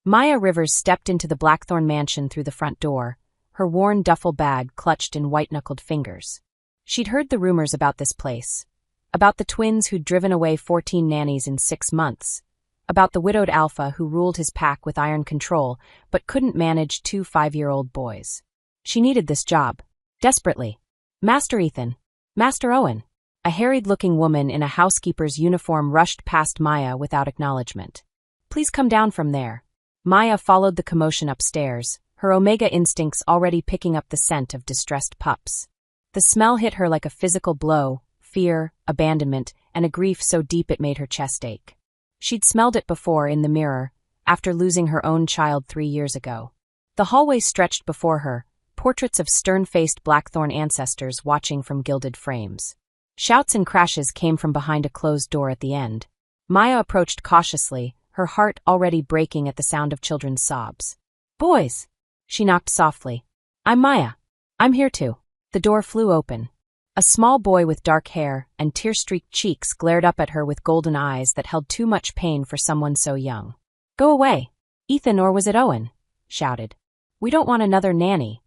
Maya Rivers stepped into the Blackthorn mansion through the front door, her worn duffel bag clutched in white-knuckled fingers. She'd heard the rumors about this place. About the twins who'd driven away 14 nannies in 6 months. About the widowed alpha who ruled his pack with iron control but couldn't manage 2 5-year-old boys. She needed this job. Desperately. Master Ethan. Master Owen. A harried-looking woman in a housekeeper's uniform rushed past Maya without acknowledgement. Please come down from there. Maya followed the commotion upstairs, her omega instincts already picking up the scent of distressed pups. The smell hit her like a physical blow, fear, abandonment, and a grief so deep it made her chest ache. She'd smelled it before in the mirror, after losing her own child 3 years ago. The hallway stretched before her, portraits of stern-faced Blackthorn ancestors watching from gilded frames. Shouts and crashes came from behind a closed door at the end. Maya approached cautiously, her heart already breaking at the sound of children's sobs. "Boys!" She knocked softly. "I'm Maya. I'm here too." The door flew open. A small boy with dark hair and tear-streaked cheeks glared up at her with golden eyes that held too much pain for someone so young. "Go away. Ethan, or was it Owen?" shouted. "We don't want another nanny.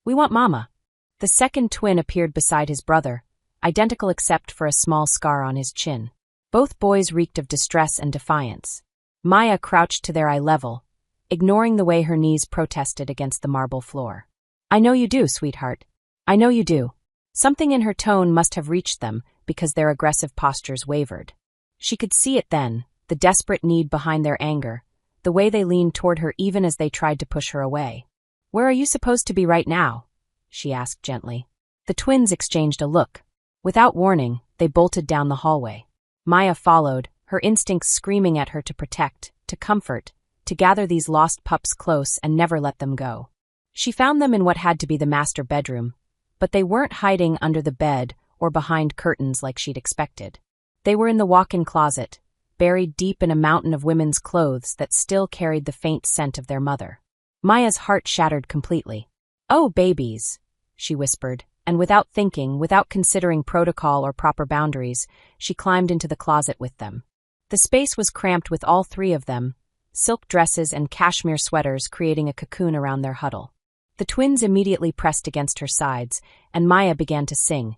We want Mama." The second twin appeared beside his brother, identical except for a small scar on his chin. Both boys reeked of distress and defiance. Maya crouched to their eye level, ignoring the way her knees protested against the marble floor. "I know you do, sweetheart. I know you do." Something in her tone must have reached them because their aggressive postures wavered. She could see it then, the desperate need behind their anger, the way they leaned toward her even as they tried to push her away. "Where are you supposed to be right now?" she asked gently. The twins exchanged a look. Without warning, they bolted down the hallway. Maya followed, her instincts screaming at her to protect, to comfort, to gather these lost pups close and never let them go. She found them in what had to be the master bedroom, but they weren't hiding under the bed or behind curtains like she'd expected. They were in the walk-in closet, buried deep in a mountain of women's clothes that still carried the faint scent of their mother. Maya's heart shattered completely. "Oh, babies," she whispered, and without thinking, without considering protocol or proper boundaries, she climbed into the closet with them. The space was cramped with all 3 of them, silk dresses and cashmere sweaters creating a cocoon around their huddle. The twins immediately pressed against her sides, and Maya began to sing.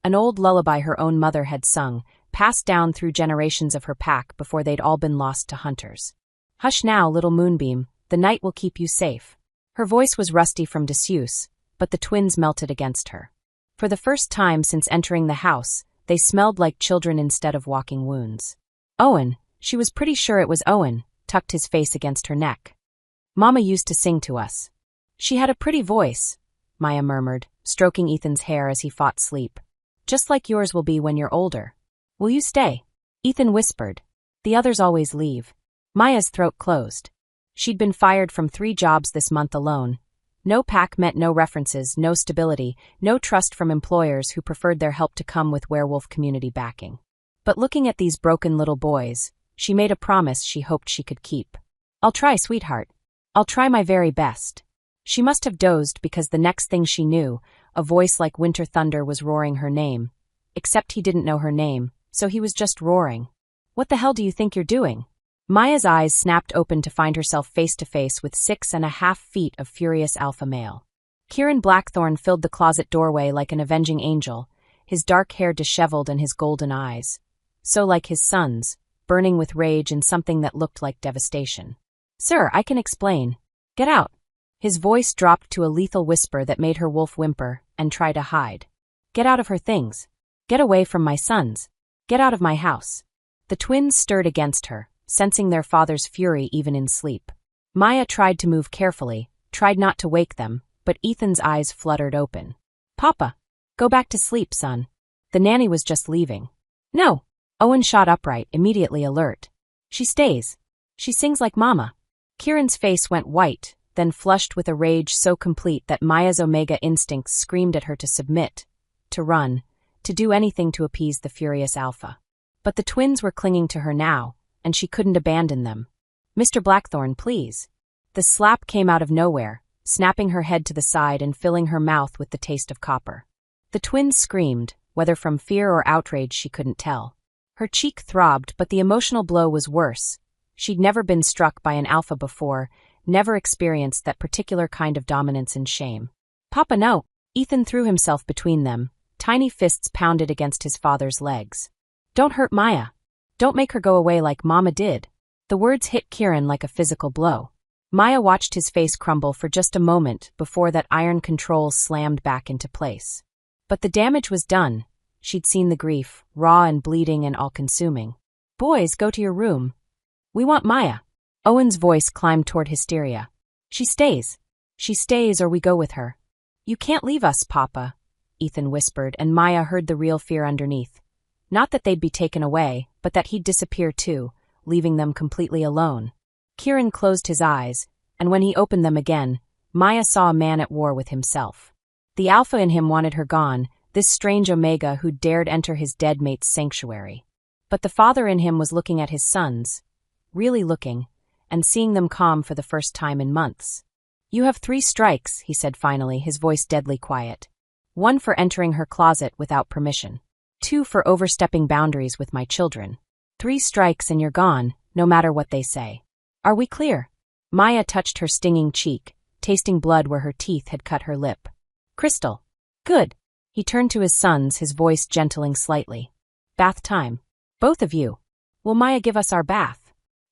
An old lullaby her own mother had sung, passed down through generations of her pack before they'd all been lost to hunters. "Hush now, little moonbeam, the night will keep you safe." Her voice was rusty from disuse, but the twins melted against her. For the first time since entering the house, they smelled like children instead of walking wounds. Owen, she was pretty sure it was Owen, tucked his face against her neck. "Mama used to sing to us. She had a pretty voice," Maya murmured, stroking Ethan's hair as he fought sleep. "Just like yours will be when you're older. Will you stay?" Ethan whispered. "The others always leave." Maya's throat closed. She'd been fired from 3 jobs this month alone. No pack meant no references, no stability, no trust from employers who preferred their help to come with werewolf community backing. But looking at these broken little boys, she made a promise she hoped she could keep. "I'll try, sweetheart. I'll try my very best." She must have dozed because the next thing she knew, a voice like winter thunder was roaring her name. Except he didn't know her name, so he was just roaring. "What the hell do you think you're doing?" Maya's eyes snapped open to find herself face to face with 6.5 feet of furious alpha male. Kieran Blackthorn filled the closet doorway like an avenging angel, his dark hair disheveled and his golden eyes. So like his son's, burning with rage and something that looked like devastation. "Sir, I can explain. Get out." His voice dropped to a lethal whisper that made her wolf whimper and try to hide. "Get out of her things. Get away from my sons. Get out of my house." The twins stirred against her, sensing their father's fury even in sleep. Maya tried to move carefully, tried not to wake them, but Ethan's eyes fluttered open. "Papa, go back to sleep, son. The nanny was just leaving." "No." Owen shot upright, immediately alert. "She stays. She sings like Mama." Kieran's face went white, then flushed with a rage so complete that Maya's omega instincts screamed at her to submit, to run, to do anything to appease the furious alpha. But the twins were clinging to her now, and she couldn't abandon them. "Mr. Blackthorn, please." The slap came out of nowhere, snapping her head to the side and filling her mouth with the taste of copper. The twins screamed, whether from fear or outrage she couldn't tell. Her cheek throbbed, but the emotional blow was worse. She'd never been struck by an alpha before, never experienced that particular kind of dominance and shame. "Papa, no!" Ethan threw himself between them, tiny fists pounded against his father's legs. "Don't hurt Maya. Don't make her go away like Mama did." The words hit Kieran like a physical blow. Maya watched his face crumble for just a moment before that iron control slammed back into place. But the damage was done. She'd seen the grief, raw and bleeding and all-consuming. "Boys, go to your room. We want Maya." Owen's voice climbed toward hysteria. She stays. She stays or we go with her." "You can't leave us, Papa," Ethan whispered, and Maya heard the real fear underneath. Not that they'd be taken away, but that he'd disappear too, leaving them completely alone. Kieran closed his eyes, and when he opened them again, Maya saw a man at war with himself. The alpha in him wanted her gone, this strange omega who dared enter his dead mate's sanctuary. But the father in him was looking at his sons, really looking, and seeing them calm for the first time in months. "You have 3 strikes," he said finally, his voice deadly quiet. "1 for entering her closet without permission. 2 for overstepping boundaries with my children. 3 strikes and you're gone, no matter what they say. Are we clear?" Maya touched her stinging cheek, tasting blood where her teeth had cut her lip. "Crystal. Good." He turned to his sons, his voice gentling slightly. "Bath time. Both of you. Will Maya give us our bath?"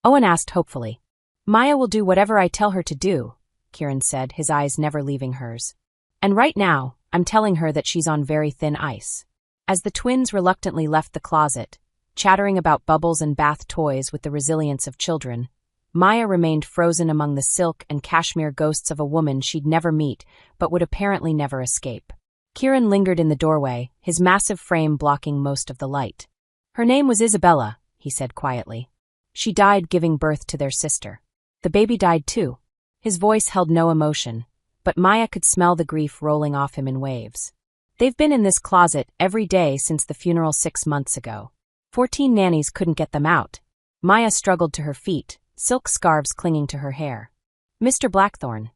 Owen asked hopefully. "Maya will do whatever I tell her to do," Kieran said, his eyes never leaving hers. "And right now, I'm telling her that she's on very thin ice." As the twins reluctantly left the closet, chattering about bubbles and bath toys with the resilience of children, Maya remained frozen among the silk and cashmere ghosts of a woman she'd never meet but would apparently never escape. Kieran lingered in the doorway, his massive frame blocking most of the light. "Her name was Isabella," he said quietly. "She died giving birth to their sister. The baby died too." His voice held no emotion, but Maya could smell the grief rolling off him in waves. "They've been in this closet every day since the funeral 6 months ago. 14 nannies couldn't get them out." Maya struggled to her feet, silk scarves clinging to her hair. "Mr. Blackthorne.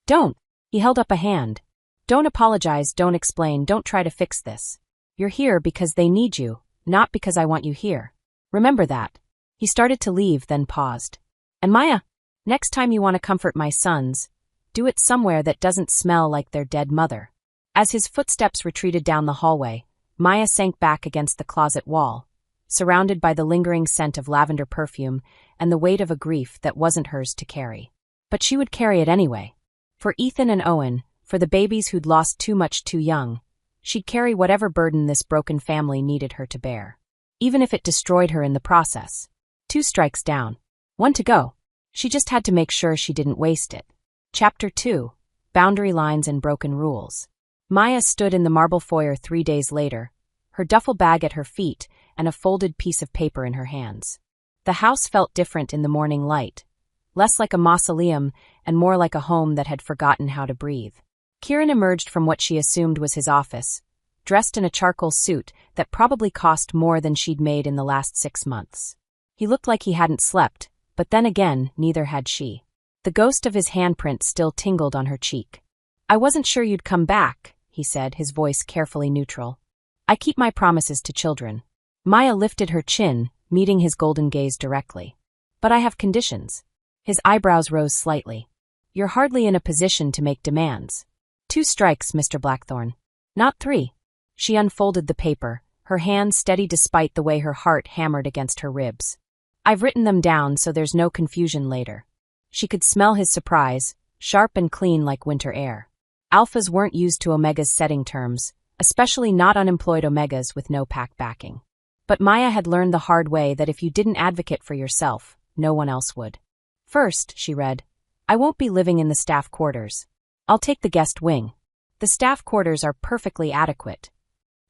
Don't." He held up a hand. "Don't apologize, don't explain, don't try to fix this. You're here because they need you, not because I want you here. Remember that." He started to leave, then paused. "And Maya, next time you want to comfort my sons, do it somewhere that doesn't smell like their dead mother." As his footsteps retreated down the hallway, Maya sank back against the closet wall, surrounded by the lingering scent of lavender perfume and the weight of a grief that wasn't hers to carry. But she would carry it anyway. For Ethan and Owen, for the babies who'd lost too much too young, she'd carry whatever burden this broken family needed her to bear. Even if it destroyed her in the process. 2 strikes down. 1 to go. She just had to make sure she didn't waste it. Chapter 2. Boundary Lines and Broken Rules. Maya stood in the marble foyer 3 days later, her duffel bag at her feet and a folded piece of paper in her hands. The house felt different in the morning light, less like a mausoleum and more like a home that had forgotten how to breathe. Kieran emerged from what she assumed was his office, dressed in a charcoal suit that probably cost more than she'd made in the last 6 months. He looked like he hadn't slept, but then again, neither had she. The ghost of his handprint still tingled on her cheek. "I wasn't sure you'd come back," he said, his voice carefully neutral. "I keep my promises to children." Maya lifted her chin, meeting his golden gaze directly. "But I have conditions." His eyebrows rose slightly. "You're hardly in a position to make demands." 2 strikes, Mr. Blackthorne. Not 3. She unfolded the paper, her hand steady despite the way her heart hammered against her ribs. "I've written them down so there's no confusion later." She could smell his surprise, sharp and clean like winter air. Alphas weren't used to Omega's setting terms, especially not unemployed Omegas with no pack backing. But Maya had learned the hard way that if you didn't advocate for yourself, no one else would. "First," she read, "I won't be living in the staff quarters. I'll take the guest wing. The staff quarters are perfectly adequate.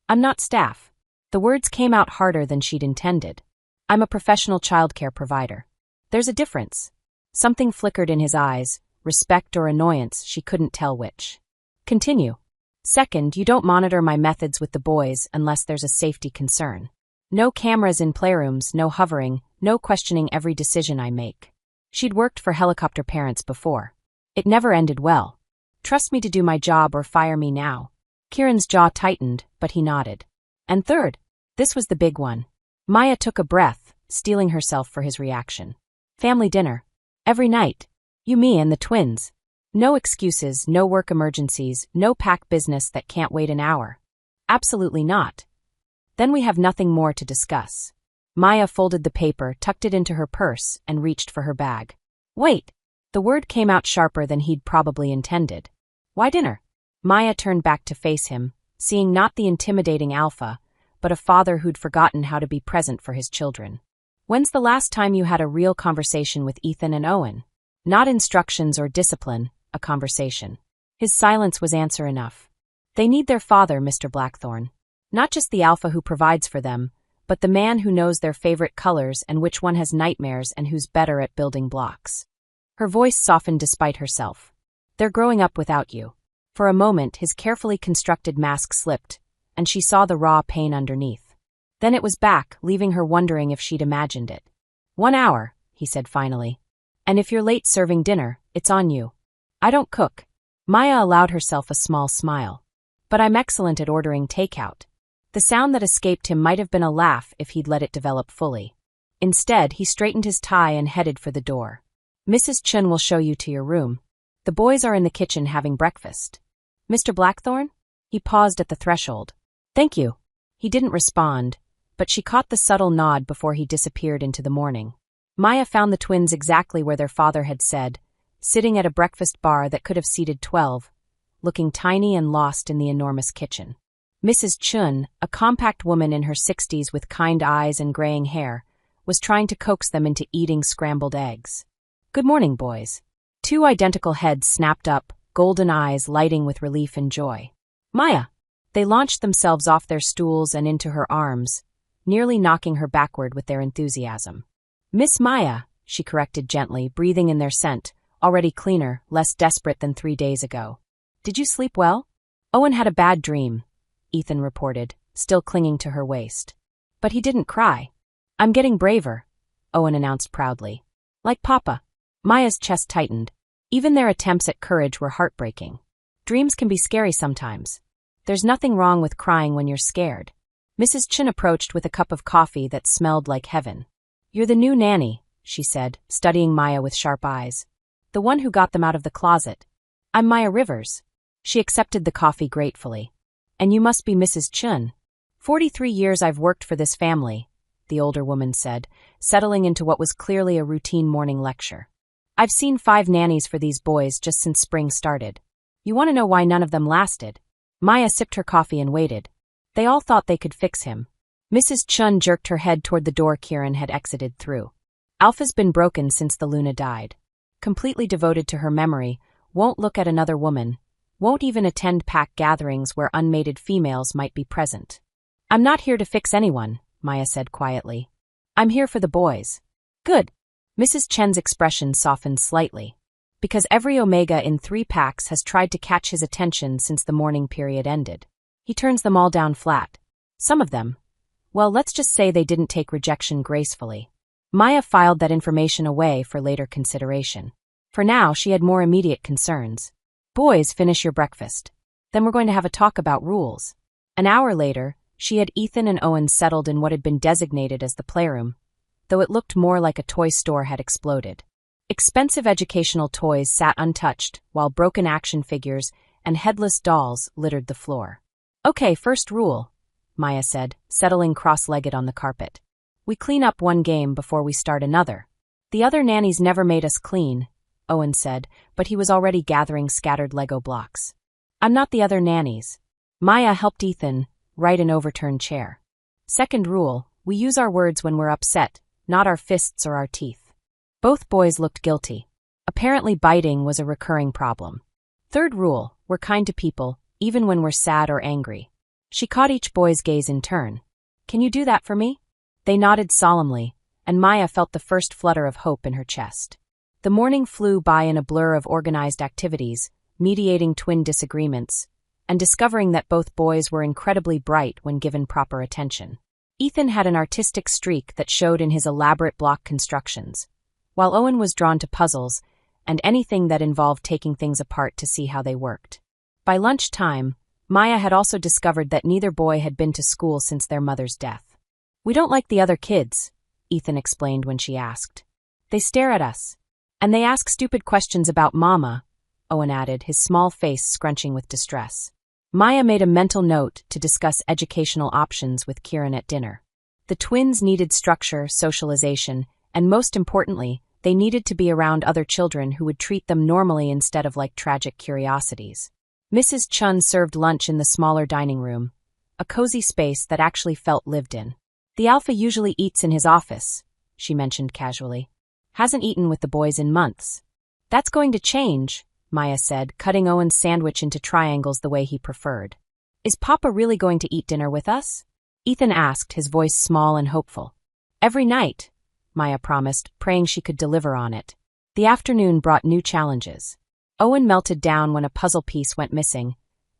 I'm not staff." The words came out harder than she'd intended. "I'm a professional childcare provider. There's a difference." Something flickered in his eyes, respect or annoyance, she couldn't tell which. "Continue. Second, you don't monitor my methods with the boys unless there's a safety concern. No cameras in playrooms, no hovering, no questioning every decision I make." She'd worked for helicopter parents before. It never ended well. "Trust me to do my job or fire me now." Kieran's jaw tightened, but he nodded. "And third," this was the big one. Maya took a breath, steeling herself for his reaction. Family dinner. Every night. You, me, and the twins. No excuses, no work emergencies, no pack business that can't wait an hour. Absolutely not. Then we have nothing more to discuss. Maya folded the paper, tucked it into her purse, and reached for her bag. Wait. The word came out sharper than he'd probably intended. Why dinner? Maya turned back to face him, seeing not the intimidating alpha, but a father who'd forgotten how to be present for his children. When's the last time you had a real conversation with Ethan and Owen? Not instructions or discipline, a conversation. His silence was answer enough. They need their father, Mr. Blackthorne. Not just the alpha who provides for them, but the man who knows their favorite colors and which one has nightmares and who's better at building blocks. Her voice softened despite herself. They're growing up without you. For a moment, his carefully constructed mask slipped, and she saw the raw pain underneath. Then it was back, leaving her wondering if she'd imagined it. 1 hour, he said finally. And if you're late serving dinner, it's on you. I don't cook. Maya allowed herself a small smile. But I'm excellent at ordering takeout. The sound that escaped him might have been a laugh if he'd let it develop fully. Instead, he straightened his tie and headed for the door. Mrs. Chun will show you to your room. The boys are in the kitchen having breakfast. Mr. Blackthorne? He paused at the threshold. Thank you. He didn't respond, but she caught the subtle nod before he disappeared into the morning. Maya found the twins exactly where their father had said, sitting at a breakfast bar that could have seated 12, looking tiny and lost in the enormous kitchen. Mrs. Chun, a compact woman in her 60s with kind eyes and graying hair, was trying to coax them into eating scrambled eggs. Good morning, boys. 2 identical heads snapped up, golden eyes lighting with relief and joy. Maya! They launched themselves off their stools and into her arms, nearly knocking her backward with their enthusiasm. Miss Maya, she corrected gently, breathing in their scent, already cleaner, less desperate than 3 days ago. Did you sleep well? Owen had a bad dream, Ethan reported, still clinging to her waist. But he didn't cry. I'm getting braver, Owen announced proudly. Like Papa. Maya's chest tightened. Even their attempts at courage were heartbreaking. Dreams can be scary sometimes. There's nothing wrong with crying when you're scared. Mrs. Chin approached with a cup of coffee that smelled like heaven. You're the new nanny, she said, studying Maya with sharp eyes. The one who got them out of the closet. I'm Maya Rivers. She accepted the coffee gratefully. And you must be Mrs. Chun. 43 years I've worked for this family, the older woman said, settling into what was clearly a routine morning lecture. I've seen 5 nannies for these boys just since spring started. You want to know why none of them lasted? Maya sipped her coffee and waited. They all thought they could fix him. Mrs. Chun jerked her head toward the door Kieran had exited through. Alpha's been broken since the Luna died. Completely devoted to her memory, won't look at another woman, won't even attend pack gatherings where unmated females might be present. I'm not here to fix anyone, Maya said quietly. I'm here for the boys. Good. Mrs. Chen's expression softened slightly. Because every Omega in 3 packs has tried to catch his attention since the mourning period ended. He turns them all down flat. Some of them. Well, let's just say they didn't take rejection gracefully. Maya filed that information away for later consideration. For now, she had more immediate concerns. Boys, finish your breakfast. Then we're going to have a talk about rules. An hour later, she had Ethan and Owen settled in what had been designated as the playroom, though it looked more like a toy store had exploded. Expensive educational toys sat untouched, while broken action figures and headless dolls littered the floor. Okay, first rule, Maya said, settling cross-legged on the carpet. We clean up one game before we start another. The other nannies never made us clean, Owen said, but he was already gathering scattered Lego blocks. I'm not the other nannies. Maya helped Ethan right an overturned chair. Second rule, we use our words when we're upset, not our fists or our teeth. Both boys looked guilty. Apparently biting was a recurring problem. Third rule, we're kind to people, even when we're sad or angry. She caught each boy's gaze in turn. Can you do that for me? They nodded solemnly, and Maya felt the first flutter of hope in her chest. The morning flew by in a blur of organized activities, mediating twin disagreements, and discovering that both boys were incredibly bright when given proper attention. Ethan had an artistic streak that showed in his elaborate block constructions, while Owen was drawn to puzzles and anything that involved taking things apart to see how they worked. By lunchtime, Maya had also discovered that neither boy had been to school since their mother's death. We don't like the other kids, Ethan explained when she asked. They stare at us. And they ask stupid questions about Mama, Owen added, his small face scrunching with distress. Maya made a mental note to discuss educational options with Kieran at dinner. The twins needed structure, socialization, and most importantly, they needed to be around other children who would treat them normally instead of like tragic curiosities. Mrs. Chun served lunch in the smaller dining room, a cozy space that actually felt lived in. The alpha usually eats in his office, she mentioned casually. Hasn't eaten with the boys in months. That's going to change, Maya said, cutting Owen's sandwich into triangles the way he preferred. Is Papa really going to eat dinner with us? Ethan asked, his voice small and hopeful. Every night, Maya promised, praying she could deliver on it. The afternoon brought new challenges. Owen melted down when a puzzle piece went missing,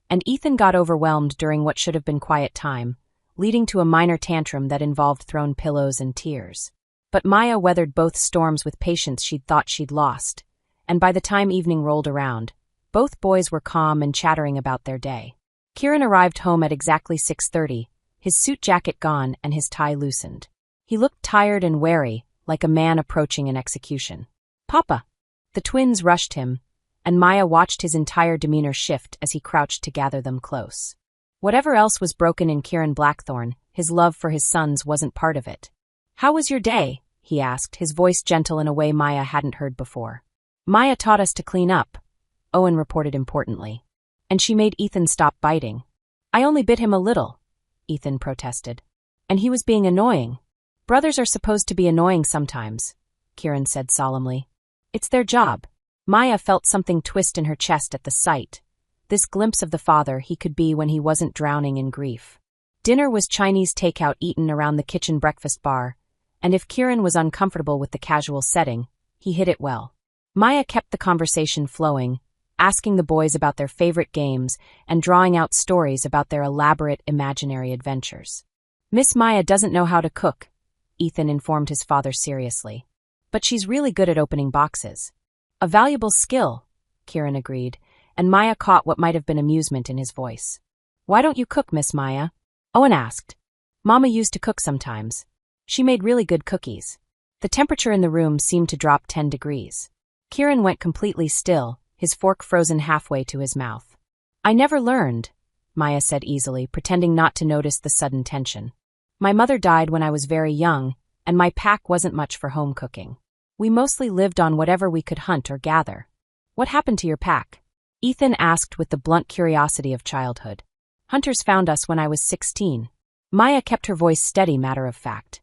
and Ethan got overwhelmed during what should have been quiet time, leading to a minor tantrum that involved thrown pillows and tears. But Maya weathered both storms with patience she'd thought she'd lost, and by the time evening rolled around, both boys were calm and chattering about their day. Kieran arrived home at exactly 6:30, his suit jacket gone and his tie loosened. He looked tired and wary, like a man approaching an execution. Papa! The twins rushed him, and Maya watched his entire demeanor shift as he crouched to gather them close. Whatever else was broken in Kieran Blackthorne, his love for his sons wasn't part of it. How was your day? He asked, his voice gentle in a way Maya hadn't heard before. Maya taught us to clean up, Owen reported importantly. And she made Ethan stop biting. I only bit him a little, Ethan protested. And he was being annoying. Brothers are supposed to be annoying sometimes, Kieran said solemnly. It's their job. Maya felt something twist in her chest at the sight. This glimpse of the father he could be when he wasn't drowning in grief. Dinner was Chinese takeout eaten around the kitchen breakfast bar, and if Kieran was uncomfortable with the casual setting, he hid it well. Maya kept the conversation flowing, asking the boys about their favorite games and drawing out stories about their elaborate imaginary adventures. Miss Maya doesn't know how to cook, Ethan informed his father seriously. But she's really good at opening boxes. A valuable skill, Kieran agreed, and Maya caught what might have been amusement in his voice. Why don't you cook, Miss Maya? Owen asked. Mama used to cook sometimes. She made really good cookies. The temperature in the room seemed to drop 10 degrees. Kieran went completely still, his fork frozen halfway to his mouth. I never learned, Maya said easily, pretending not to notice the sudden tension. My mother died when I was very young, and my pack wasn't much for home cooking. We mostly lived on whatever we could hunt or gather. What happened to your pack? Ethan asked with the blunt curiosity of childhood. Hunters found us when I was 16. Maya kept her voice steady, matter of fact.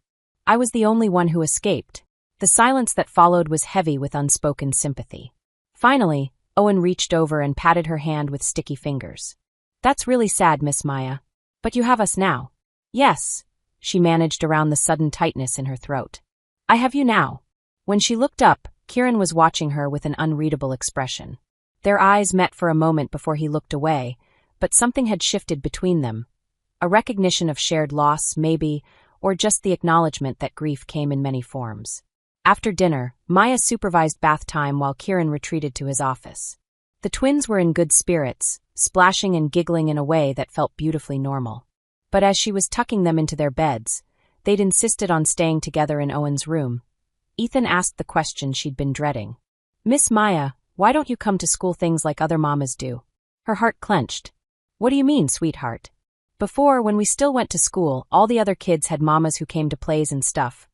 I was the only one who escaped. The silence that followed was heavy with unspoken sympathy. Finally, Owen reached over and patted her hand with sticky fingers. That's really sad, Miss Maya. But you have us now. Yes, she managed around the sudden tightness in her throat. I have you now. When she looked up, Kieran was watching her with an unreadable expression. Their eyes met for a moment before he looked away, but something had shifted between them. A recognition of shared loss, maybe, or just the acknowledgement that grief came in many forms. After dinner, Maya supervised bath time while Kieran retreated to his office. The twins were in good spirits, splashing and giggling in a way that felt beautifully normal. But as she was tucking them into their beds, they'd insisted on staying together in Owen's room. Ethan asked the question she'd been dreading. Miss Maya, why don't you come to school things like other mamas do? Her heart clenched. What do you mean, sweetheart? Before, when we still went to school, all the other kids had mamas who came to plays and stuff,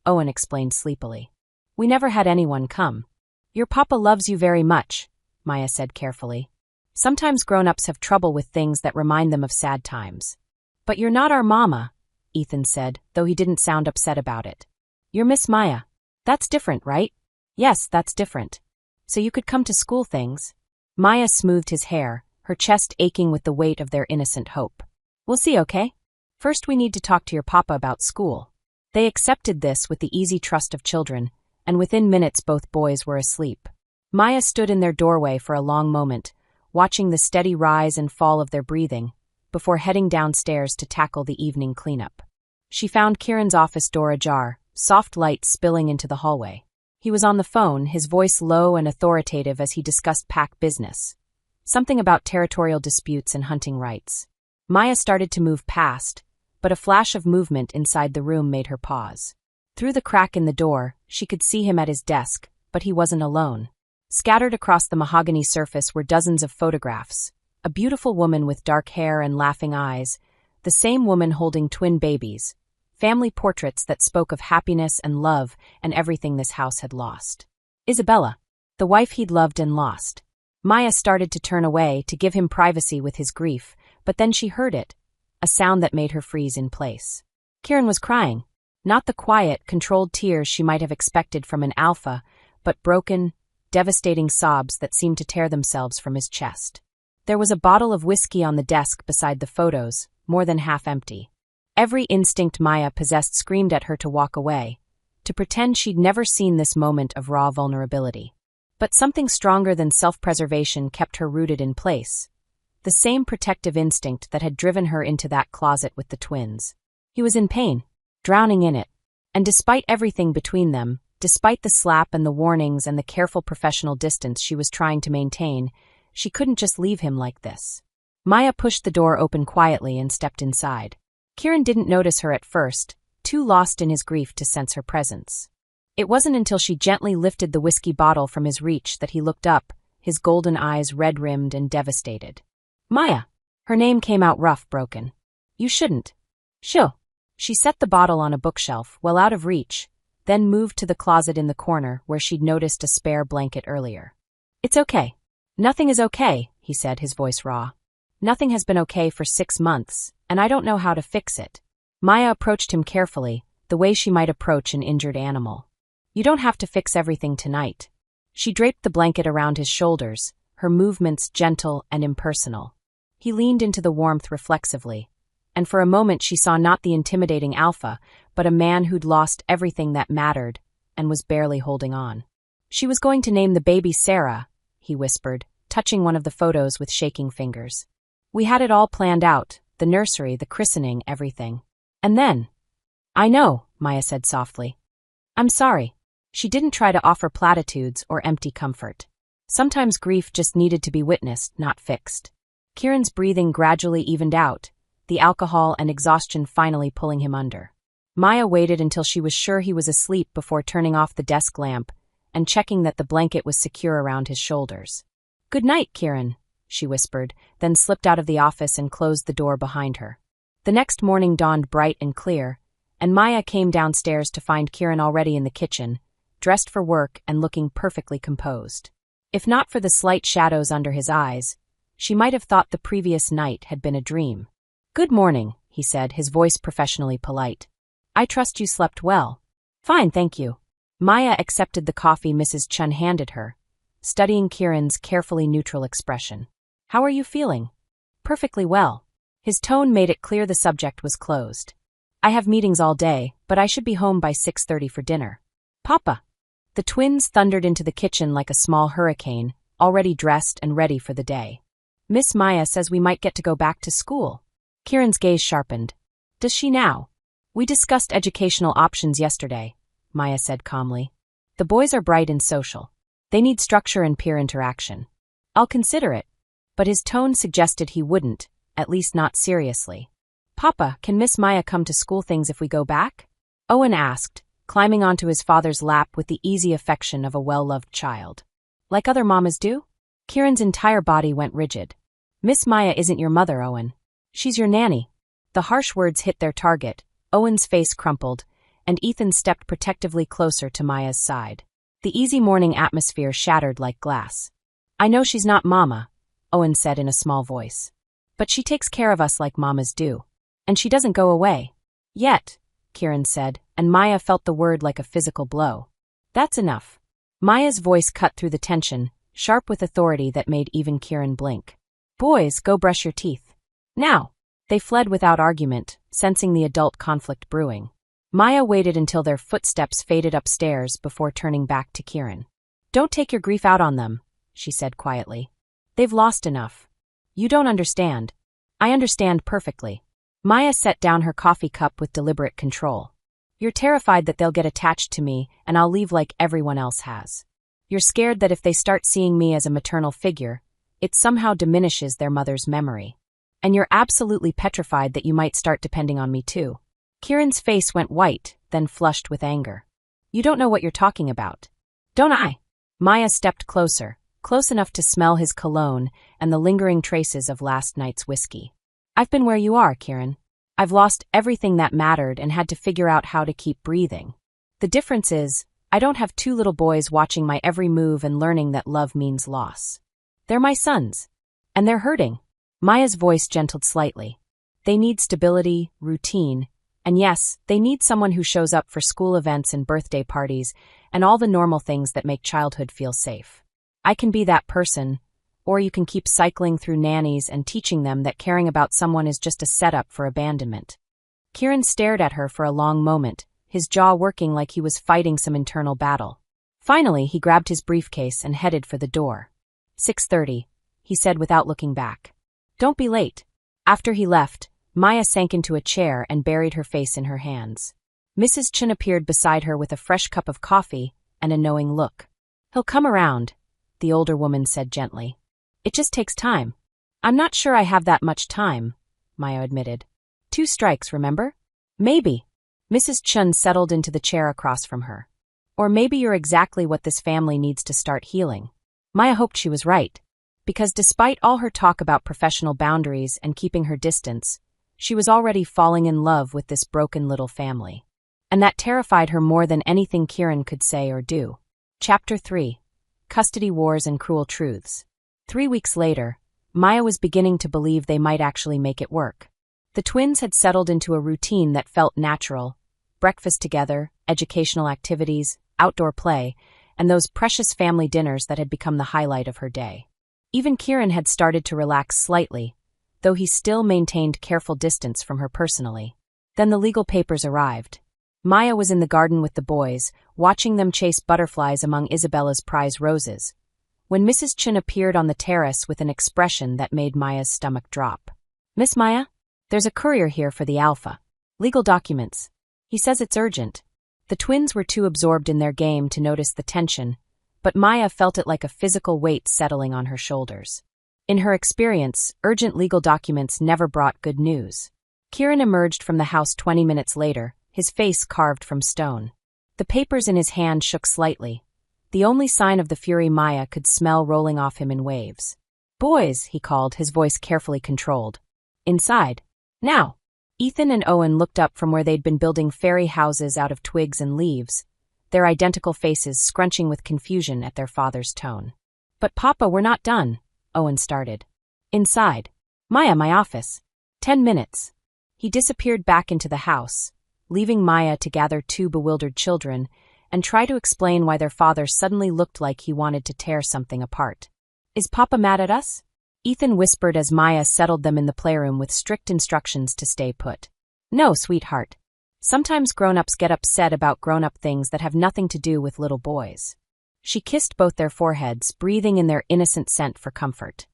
Owen explained sleepily. We never had anyone come. Your papa loves you very much, Maya said carefully. Sometimes grown-ups have trouble with things that remind them of sad times. But you're not our mama, Ethan said, though he didn't sound upset about it. You're Miss Maya. That's different, right? Yes, that's different. So you could come to school things. Maya smoothed his hair, her chest aching with the weight of their innocent hope. We'll see, okay? First we need to talk to your papa about school. They accepted this with the easy trust of children, and within minutes both boys were asleep. Maya stood in their doorway for a long moment, watching the steady rise and fall of their breathing, before heading downstairs to tackle the evening cleanup. She found Kieran's office door ajar, soft light spilling into the hallway. He was on the phone, his voice low and authoritative as he discussed pack business. Something about territorial disputes and hunting rights. Maya started to move past, but a flash of movement inside the room made her pause. Through the crack in the door, she could see him at his desk, but he wasn't alone. Scattered across the mahogany surface were dozens of photographs. A beautiful woman with dark hair and laughing eyes, the same woman holding twin babies, family portraits that spoke of happiness and love and everything this house had lost. Isabella, the wife he'd loved and lost. Maya started to turn away to give him privacy with his grief, but then she heard it, a sound that made her freeze in place. Kieran was crying. Not the quiet, controlled tears she might have expected from an alpha, but broken, devastating sobs that seemed to tear themselves from his chest. There was a bottle of whiskey on the desk beside the photos, more than half empty. Every instinct Maya possessed screamed at her to walk away, to pretend she'd never seen this moment of raw vulnerability. But something stronger than self-preservation kept her rooted in place. The same protective instinct that had driven her into that closet with the twins. He was in pain, drowning in it. And despite everything between them, despite the slap and the warnings and the careful professional distance she was trying to maintain, she couldn't just leave him like this. Maya pushed the door open quietly and stepped inside. Kieran didn't notice her at first, too lost in his grief to sense her presence. It wasn't until she gently lifted the whiskey bottle from his reach that he looked up, his golden eyes red-rimmed and devastated. Maya! Her name came out rough, broken. You shouldn't. Shoo! She set the bottle on a bookshelf, well out of reach, then moved to the closet in the corner where she'd noticed a spare blanket earlier. It's okay. Nothing is okay, he said, his voice raw. Nothing has been okay for 6 months, and I don't know how to fix it. Maya approached him carefully, the way she might approach an injured animal. You don't have to fix everything tonight. She draped the blanket around his shoulders, her movements gentle and impersonal. He leaned into the warmth reflexively, and for a moment she saw not the intimidating alpha, but a man who'd lost everything that mattered and was barely holding on. She was going to name the baby Sarah, he whispered, touching one of the photos with shaking fingers. We had it all planned out, the nursery, the christening, everything. And then... I know, Maya said softly. I'm sorry. She didn't try to offer platitudes or empty comfort. Sometimes grief just needed to be witnessed, not fixed. Kieran's breathing gradually evened out, the alcohol and exhaustion finally pulling him under. Maya waited until she was sure he was asleep before turning off the desk lamp and checking that the blanket was secure around his shoulders. Good night, Kieran, she whispered, then slipped out of the office and closed the door behind her. The next morning dawned bright and clear, and Maya came downstairs to find Kieran already in the kitchen, dressed for work and looking perfectly composed. If not for the slight shadows under his eyes, she might have thought the previous night had been a dream. Good morning, he said, his voice professionally polite. I trust you slept well. Fine, thank you. Maya accepted the coffee Mrs. Chun handed her, studying Kieran's carefully neutral expression. How are you feeling? Perfectly well. His tone made it clear the subject was closed. I have meetings all day, but I should be home by 6:30 for dinner. Papa. The twins thundered into the kitchen like a small hurricane, already dressed and ready for the day. Miss Maya says we might get to go back to school. Kieran's gaze sharpened. Does she now? We discussed educational options yesterday, Maya said calmly. The boys are bright and social. They need structure and peer interaction. I'll consider it. But his tone suggested he wouldn't, at least not seriously. Papa, can Miss Maya come to school things if we go back? Owen asked, climbing onto his father's lap with the easy affection of a well-loved child. Like other mamas do? Kieran's entire body went rigid. Miss Maya isn't your mother, Owen. She's your nanny. The harsh words hit their target. Owen's face crumpled, and Ethan stepped protectively closer to Maya's side. The easy morning atmosphere shattered like glass. I know she's not Mama, Owen said in a small voice. But she takes care of us like mamas do. And she doesn't go away. Yet, Kieran said, and Maya felt the word like a physical blow. That's enough. Maya's voice cut through the tension, sharp with authority that made even Kieran blink. Boys, go brush your teeth. Now. They fled without argument, sensing the adult conflict brewing. Maya waited until their footsteps faded upstairs before turning back to Kieran. Don't take your grief out on them, she said quietly. They've lost enough. You don't understand. I understand perfectly. Maya set down her coffee cup with deliberate control. You're terrified that they'll get attached to me and I'll leave like everyone else has. You're scared that if they start seeing me as a maternal figure, it somehow diminishes their mother's memory. And you're absolutely petrified that you might start depending on me too. Kieran's face went white, then flushed with anger. You don't know what you're talking about. Don't I? Maya stepped closer, close enough to smell his cologne and the lingering traces of last night's whiskey. I've been where you are, Kieran. I've lost everything that mattered and had to figure out how to keep breathing. The difference is, I don't have two little boys watching my every move and learning that love means loss. They're my sons. And they're hurting. Maya's voice gentled slightly. They need stability, routine, and yes, they need someone who shows up for school events and birthday parties and all the normal things that make childhood feel safe. I can be that person, or you can keep cycling through nannies and teaching them that caring about someone is just a setup for abandonment. Kieran stared at her for a long moment, his jaw working like he was fighting some internal battle. Finally, he grabbed his briefcase and headed for the door. 6:30, he said without looking back. Don't be late. After he left, Maya sank into a chair and buried her face in her hands. Mrs. Chen appeared beside her with a fresh cup of coffee and a knowing look. He'll come around, the older woman said gently. It just takes time. I'm not sure I have that much time, Maya admitted. 2 strikes, remember? Maybe. Mrs. Chen settled into the chair across from her. Or maybe you're exactly what this family needs to start healing. Maya hoped she was right, because despite all her talk about professional boundaries and keeping her distance, she was already falling in love with this broken little family. And that terrified her more than anything Kieran could say or do. Chapter 3. Custody Wars and Cruel Truths. 3 weeks later, Maya was beginning to believe they might actually make it work. The twins had settled into a routine that felt natural: breakfast together, educational activities, outdoor play, and those precious family dinners that had become the highlight of her day. Even Kieran had started to relax slightly, though he still maintained careful distance from her personally. Then the legal papers arrived. Maya was in the garden with the boys, watching them chase butterflies among Isabella's prize roses, when Mrs. Chen appeared on the terrace with an expression that made Maya's stomach drop. Miss Maya? There's a courier here for the Alpha. Legal documents. He says it's urgent. The twins were too absorbed in their game to notice the tension, but Maya felt it like a physical weight settling on her shoulders. In her experience, urgent legal documents never brought good news. Kieran emerged from the house 20 minutes later, his face carved from stone. The papers in his hand shook slightly, the only sign of the fury Maya could smell rolling off him in waves. Boys, he called, his voice carefully controlled. Inside. Now. Ethan and Owen looked up from where they'd been building fairy houses out of twigs and leaves, their identical faces scrunching with confusion at their father's tone. But Papa, we're not done, Owen started. Inside. Maya, my office. 10 minutes. He disappeared back into the house, leaving Maya to gather 2 bewildered children and try to explain why their father suddenly looked like he wanted to tear something apart. Is Papa mad at us? Ethan whispered as Maya settled them in the playroom with strict instructions to stay put. No, sweetheart. Sometimes grown-ups get upset about grown-up things that have nothing to do with little boys. She kissed both their foreheads, breathing in their innocent scent for comfort.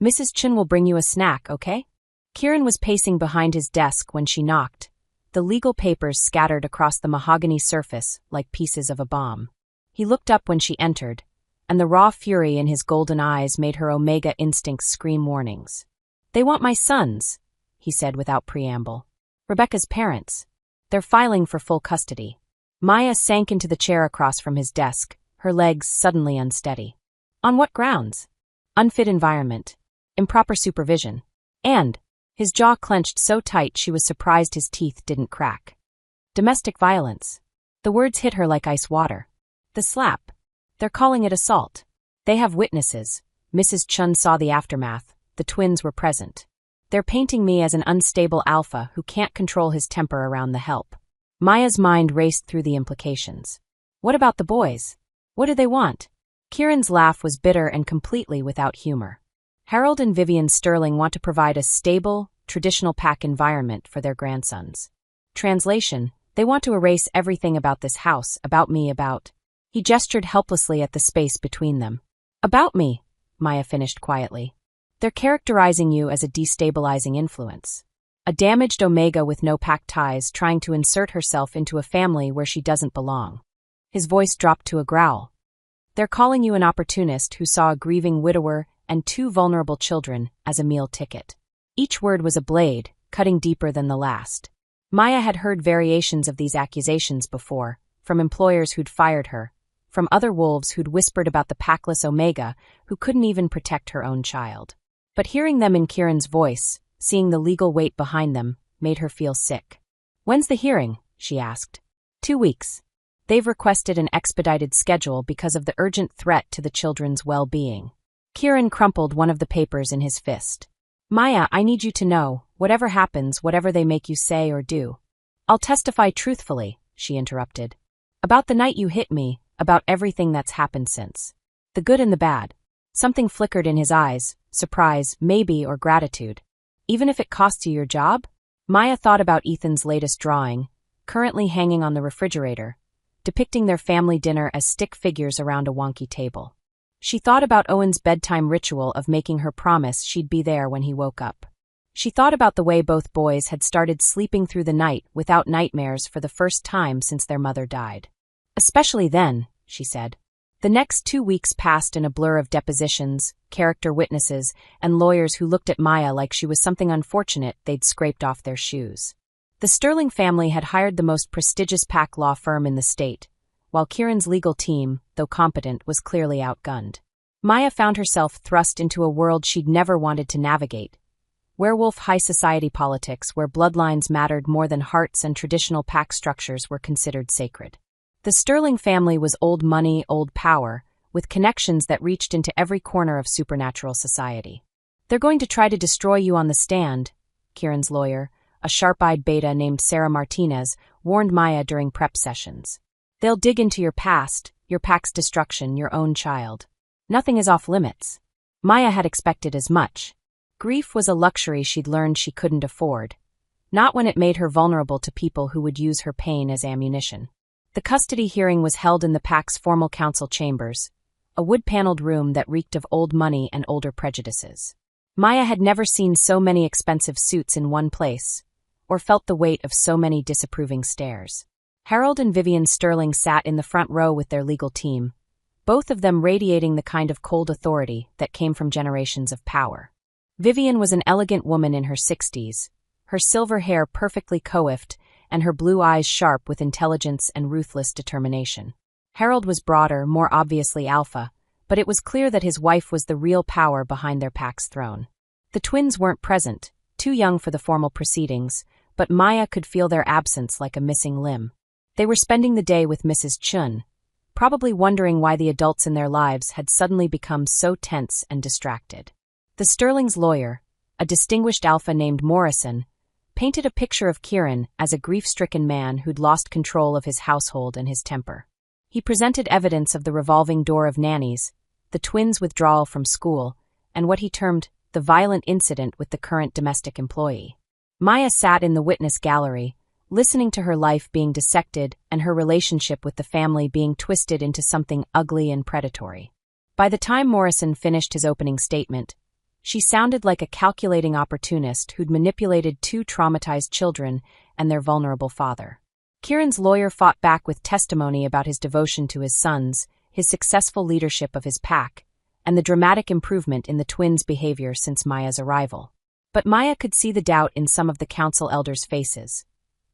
Mrs. Chen will bring you a snack, okay? Kieran was pacing behind his desk when she knocked, the legal papers scattered across the mahogany surface like pieces of a bomb. He looked up when she entered, and the raw fury in his golden eyes made her Omega instincts scream warnings. They want my sons, he said without preamble. Rebecca's parents. They're filing for full custody. Maya sank into the chair across from his desk, her legs suddenly unsteady. On what grounds? Unfit environment. Improper supervision. And his jaw clenched so tight she was surprised his teeth didn't crack. Domestic violence. The words hit her like ice water. The slap. They're calling it assault. They have witnesses. Mrs. Chun saw the aftermath. The twins were present. They're painting me as an unstable alpha who can't control his temper around the help. Maya's mind raced through the implications. What about the boys? What do they want? Kieran's laugh was bitter and completely without humor. Harold and Vivian Sterling want to provide a stable, traditional pack environment for their grandsons. Translation: they want to erase everything about this house, about me, about... He gestured helplessly at the space between them. About me, Maya finished quietly. They're characterizing you as a destabilizing influence. A damaged Omega with no pack ties trying to insert herself into a family where she doesn't belong. His voice dropped to a growl. They're calling you an opportunist who saw a grieving widower and 2 vulnerable children as a meal ticket. Each word was a blade, cutting deeper than the last. Maya had heard variations of these accusations before, from employers who'd fired her, from other wolves who'd whispered about the packless Omega who couldn't even protect her own child. But hearing them in Kieran's voice, seeing the legal weight behind them, made her feel sick. "When's the hearing?" she asked. 2 weeks. They've requested an expedited schedule because of the urgent threat to the children's well-being. Kieran crumpled one of the papers in his fist. "Maya, I need you to know, whatever happens, whatever they make you say or do." "I'll testify truthfully," she interrupted. "About the night you hit me, about everything that's happened since. The good and the bad." Something flickered in his eyes, surprise, maybe, or gratitude. "Even if it costs you your job?" Maya thought about Ethan's latest drawing, currently hanging on the refrigerator, depicting their family dinner as stick figures around a wonky table. She thought about Owen's bedtime ritual of making her promise she'd be there when he woke up. She thought about the way both boys had started sleeping through the night without nightmares for the first time since their mother died. "Especially then," she said. The next 2 weeks passed in a blur of depositions, character witnesses, and lawyers who looked at Maya like she was something unfortunate they'd scraped off their shoes. The Sterling family had hired the most prestigious PAC law firm in the state, while Kieran's legal team, though competent, was clearly outgunned. Maya found herself thrust into a world she'd never wanted to navigate. Werewolf high society politics where bloodlines mattered more than hearts and traditional PAC structures were considered sacred. The Sterling family was old money, old power, with connections that reached into every corner of supernatural society. "They're going to try to destroy you on the stand," Kieran's lawyer, a sharp-eyed beta named Sarah Martinez, warned Maya during prep sessions. "They'll dig into your past, your PAC's destruction, your own child. Nothing is off limits." Maya had expected as much. Grief was a luxury she'd learned she couldn't afford, not when it made her vulnerable to people who would use her pain as ammunition. The custody hearing was held in the PAC's formal council chambers, a wood-paneled room that reeked of old money and older prejudices. Maya had never seen so many expensive suits in one place, or felt the weight of so many disapproving stares. Harold and Vivian Sterling sat in the front row with their legal team, both of them radiating the kind of cold authority that came from generations of power. Vivian was an elegant woman in her 60s, her silver hair perfectly coiffed and her blue eyes sharp with intelligence and ruthless determination. Harold was broader, more obviously alpha, but it was clear that his wife was the real power behind their PAC's throne. The twins weren't present, too young for the formal proceedings, but Maya could feel their absence like a missing limb. They were spending the day with Mrs. Chun, probably wondering why the adults in their lives had suddenly become so tense and distracted. The Sterling's lawyer, a distinguished alpha named Morrison, painted a picture of Kieran as a grief-stricken man who'd lost control of his household and his temper. He presented evidence of the revolving door of nannies, the twins' withdrawal from school, and what he termed the violent incident with the current domestic employee. Maya sat in the witness gallery, listening to her life being dissected and her relationship with the family being twisted into something ugly and predatory. By the time Morrison finished his opening statement, she sounded like a calculating opportunist who'd manipulated 2 traumatized children and their vulnerable father. Kieran's lawyer fought back with testimony about his devotion to his sons, his successful leadership of his PAC, and the dramatic improvement in the twins' behavior since Maya's arrival. But Maya could see the doubt in some of the council elders' faces.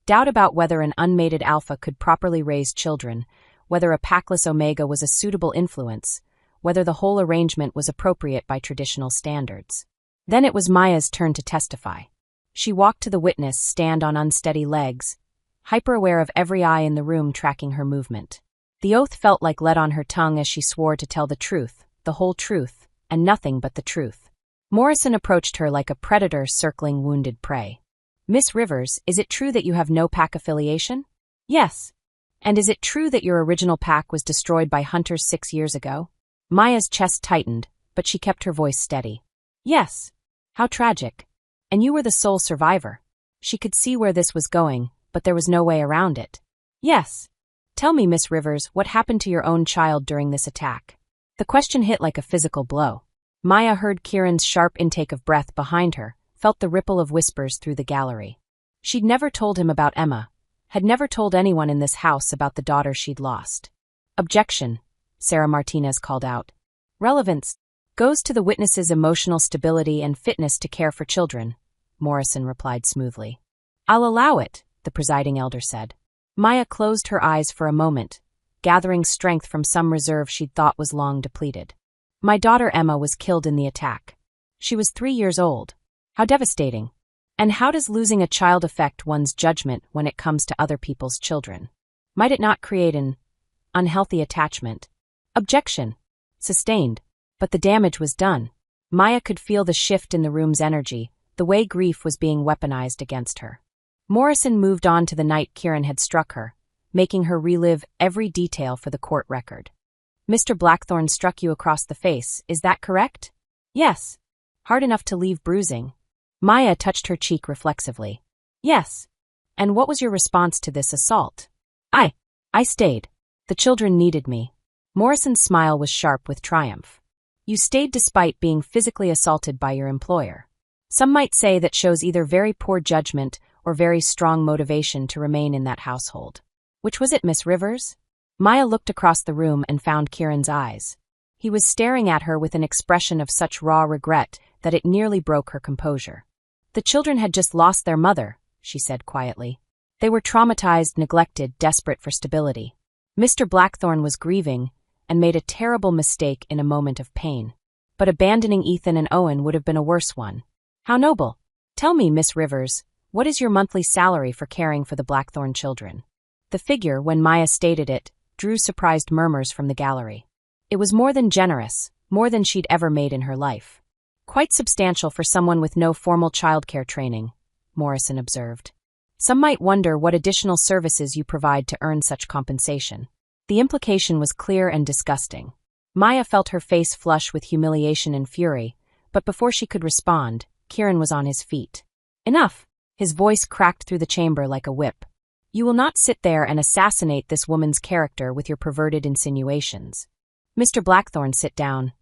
Doubt about whether an unmated alpha could properly raise children, whether a PACless Omega was a suitable influence, whether the whole arrangement was appropriate by traditional standards. Then it was Maya's turn to testify. She walked to the witness stand on unsteady legs, hyper-aware of every eye in the room tracking her movement. The oath felt like lead on her tongue as she swore to tell the truth, the whole truth, and nothing but the truth. Morrison approached her like a predator circling wounded prey. "Miss Rivers, is it true that you have no PAC affiliation?" "Yes." "And is it true that your original PAC was destroyed by hunters 6 years ago?" Maya's chest tightened, but she kept her voice steady. "Yes." "How tragic. And you were the sole survivor." She could see where this was going, but there was no way around it. "Yes." "Tell me, Miss Rivers, what happened to your own child during this attack?" The question hit like a physical blow. Maya heard Kieran's sharp intake of breath behind her, felt the ripple of whispers through the gallery. She'd never told him about Emma, had never told anyone in this house about the daughter she'd lost. "Objection," Sarah Martinez called out. "Relevance goes to the witness's emotional stability and fitness to care for children," Morrison replied smoothly. "I'll allow it," the presiding elder said. Maya closed her eyes for a moment, gathering strength from some reserve she'd thought was long depleted. My daughter Emma was killed in the attack. She was 3 years old. How devastating. And how does losing a child affect one's judgment when it comes to other people's children? Might it not create an unhealthy attachment? Objection. Sustained. But the damage was done. Maya could feel the shift in the room's energy, the way grief was being weaponized against her. Morrison moved on to the night Kieran had struck her, making her relive every detail for the court record. Mr. Blackthorne struck you across the face, is that correct? Yes. Hard enough to leave bruising. Maya touched her cheek reflexively. Yes. And what was your response to this assault? I stayed. The children needed me. Morrison's smile was sharp with triumph. You stayed despite being physically assaulted by your employer. Some might say that shows either very poor judgment or very strong motivation to remain in that household. Which was it, Miss Rivers? Maya looked across the room and found Kieran's eyes. He was staring at her with an expression of such raw regret that it nearly broke her composure. The children had just lost their mother, she said quietly. They were traumatized, neglected, desperate for stability. Mr. Blackthorne was grieving and made a terrible mistake in a moment of pain. But abandoning Ethan and Owen would have been a worse one. How noble. Tell me, Miss Rivers, what is your monthly salary for caring for the Blackthorne children? The figure, when Maya stated it, drew surprised murmurs from the gallery. It was more than generous, more than she'd ever made in her life. Quite substantial for someone with no formal childcare training, Morrison observed. Some might wonder what additional services you provide to earn such compensation. The implication was clear and disgusting. Maya felt her face flush with humiliation and fury, but before she could respond, Kieran was on his feet. Enough! His voice cracked through the chamber like a whip. You will not sit there and assassinate this woman's character with your perverted insinuations. Mr. Blackthorne, sit down.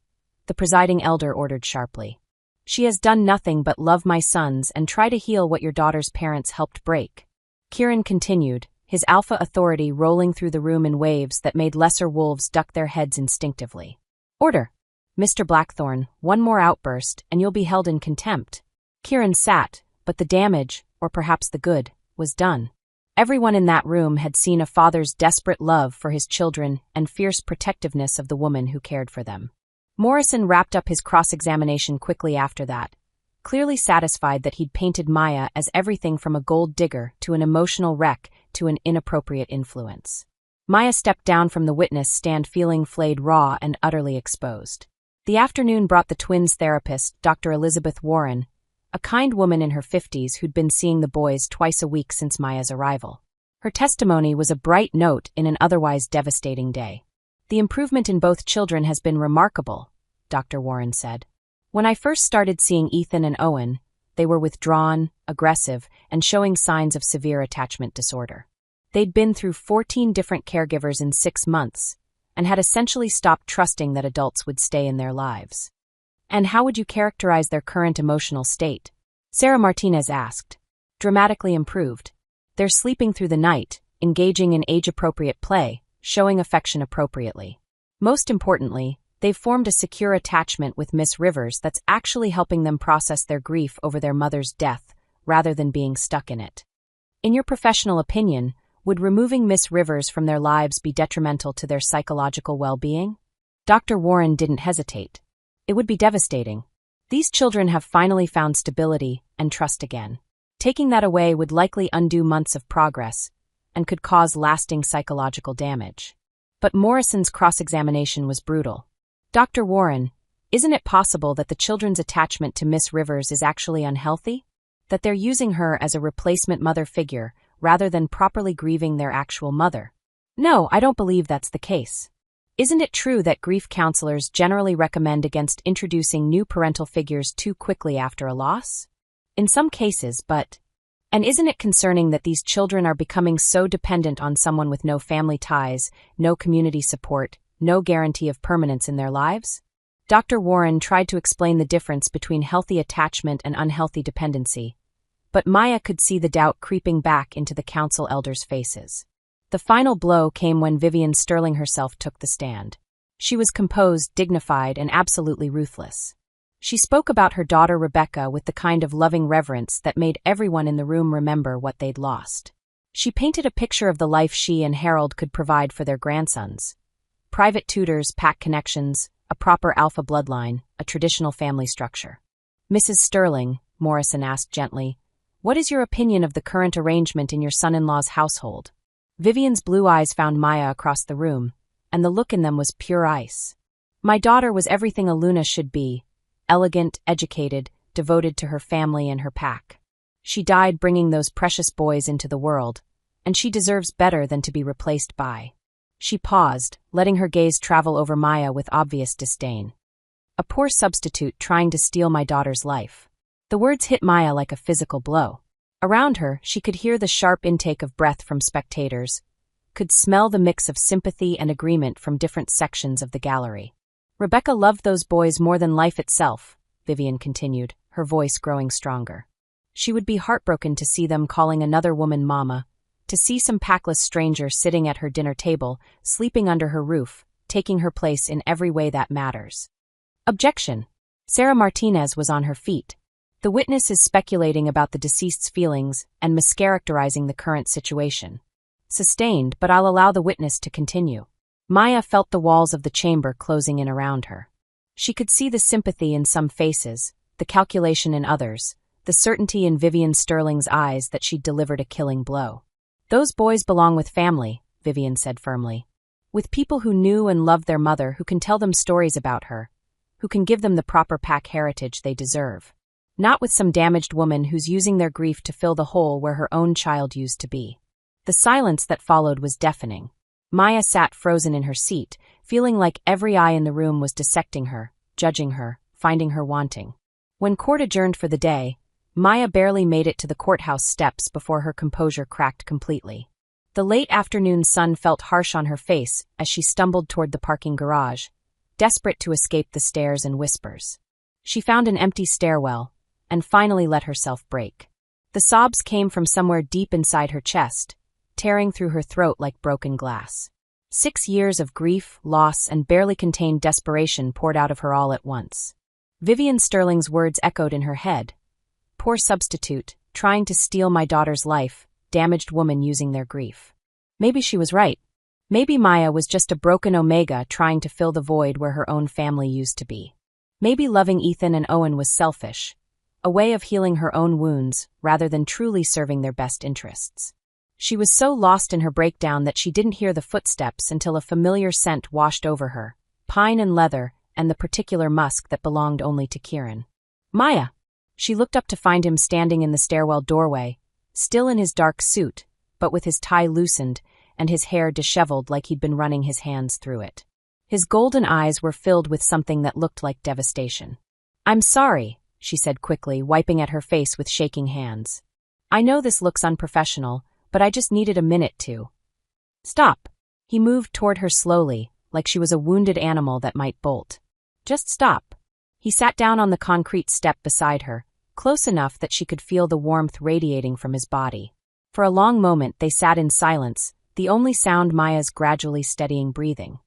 The presiding elder ordered sharply. She has done nothing but love my sons and try to heal what your daughter's parents helped break. Kieran continued, his alpha authority rolling through the room in waves that made lesser wolves duck their heads instinctively. Order! Mr. Blackthorne, one more outburst and you'll be held in contempt. Kieran sat, but the damage, or perhaps the good, was done. Everyone in that room had seen a father's desperate love for his children and fierce protectiveness of the woman who cared for them. Morrison wrapped up his cross-examination quickly after that, clearly satisfied that he'd painted Maya as everything from a gold digger to an emotional wreck to an inappropriate influence. Maya stepped down from the witness stand feeling flayed raw and utterly exposed. The afternoon brought the twins' therapist, Dr. Elizabeth Warren, a kind woman in her 50s who'd been seeing the boys twice a week since Maya's arrival. Her testimony was a bright note in an otherwise devastating day. The improvement in both children has been remarkable, Dr. Warren said. When I first started seeing Ethan and Owen, they were withdrawn, aggressive, and showing signs of severe attachment disorder. They'd been through 14 different caregivers in 6 months, and had essentially stopped trusting that adults would stay in their lives. And how would you characterize their current emotional state? Sarah Martinez asked. Dramatically improved. They're sleeping through the night, engaging in age-appropriate play, showing affection appropriately. Most importantly, they've formed a secure attachment with Miss Rivers that's actually helping them process their grief over their mother's death, rather than being stuck in it. In your professional opinion, would removing Miss Rivers from their lives be detrimental to their psychological well-being? Dr. Warren didn't hesitate. It would be devastating. These children have finally found stability and trust again. Taking that away would likely undo months of progress and could cause lasting psychological damage. But Morrison's cross-examination was brutal. Dr. Warren, isn't it possible that the children's attachment to Miss Rivers is actually unhealthy? That they're using her as a replacement mother figure rather than properly grieving their actual mother? No, I don't believe that's the case. Isn't it true that grief counselors generally recommend against introducing new parental figures too quickly after a loss? In some cases, but... And isn't it concerning that these children are becoming so dependent on someone with no family ties, no community support, no guarantee of permanence in their lives? Dr. Warren tried to explain the difference between healthy attachment and unhealthy dependency, but Maya could see the doubt creeping back into the council elders' faces. The final blow came when Vivian Sterling herself took the stand. She was composed, dignified, and absolutely ruthless. She spoke about her daughter Rebecca with the kind of loving reverence that made everyone in the room remember what they'd lost. She painted a picture of the life she and Harold could provide for their grandsons. Private tutors, pack connections, a proper alpha bloodline, a traditional family structure. "Mrs. Sterling," Morrison asked gently, "what is your opinion of the current arrangement in your son-in-law's household?" Vivian's blue eyes found Maya across the room, and the look in them was pure ice. "My daughter was everything a Luna should be, elegant, educated, devoted to her family and her pack. She died bringing those precious boys into the world, and she deserves better than to be replaced by." She paused, letting her gaze travel over Maya with obvious disdain. "A poor substitute trying to steal my daughter's life." The words hit Maya like a physical blow. Around her, she could hear the sharp intake of breath from spectators, could smell the mix of sympathy and agreement from different sections of the gallery. "Rebecca loved those boys more than life itself," Vivian continued, her voice growing stronger. "She would be heartbroken to see them calling another woman mama, to see some packless stranger sitting at her dinner table, sleeping under her roof, taking her place in every way that matters." Objection. Sarah Martinez was on her feet. "The witness is speculating about the deceased's feelings and mischaracterizing the current situation." Sustained, but I'll allow the witness to continue. Maya felt the walls of the chamber closing in around her. She could see the sympathy in some faces, the calculation in others, the certainty in Vivian Sterling's eyes that she'd delivered a killing blow. "Those boys belong with family," Vivian said firmly. "With people who knew and loved their mother, who can tell them stories about her, who can give them the proper pack heritage they deserve. Not with some damaged woman who's using their grief to fill the hole where her own child used to be." The silence that followed was deafening. Maya sat frozen in her seat, feeling like every eye in the room was dissecting her, judging her, finding her wanting. When court adjourned for the day, Maya barely made it to the courthouse steps before her composure cracked completely. The late afternoon sun felt harsh on her face as she stumbled toward the parking garage, desperate to escape the stares and whispers. She found an empty stairwell, and finally let herself break. The sobs came from somewhere deep inside her chest, tearing through her throat like broken glass. 6 years of grief, loss, and barely contained desperation poured out of her all at once. Vivian Sterling's words echoed in her head. "Poor substitute, trying to steal my daughter's life, damaged woman using their grief." Maybe she was right. Maybe Maya was just a broken omega trying to fill the void where her own family used to be. Maybe loving Ethan and Owen was selfish, a way of healing her own wounds rather than truly serving their best interests. She was so lost in her breakdown that she didn't hear the footsteps until a familiar scent washed over her, pine and leather, and the particular musk that belonged only to Kieran. "Maya!" She looked up to find him standing in the stairwell doorway, still in his dark suit, but with his tie loosened and his hair disheveled like he'd been running his hands through it. His golden eyes were filled with something that looked like devastation. "I'm sorry," she said quickly, wiping at her face with shaking hands. "I know this looks unprofessional, but I just needed a minute to." "Stop." He moved toward her slowly, like she was a wounded animal that might bolt. "Just stop." He sat down on the concrete step beside her, close enough that she could feel the warmth radiating from his body. For a long moment they sat in silence, the only sound Maya's gradually steadying breathing.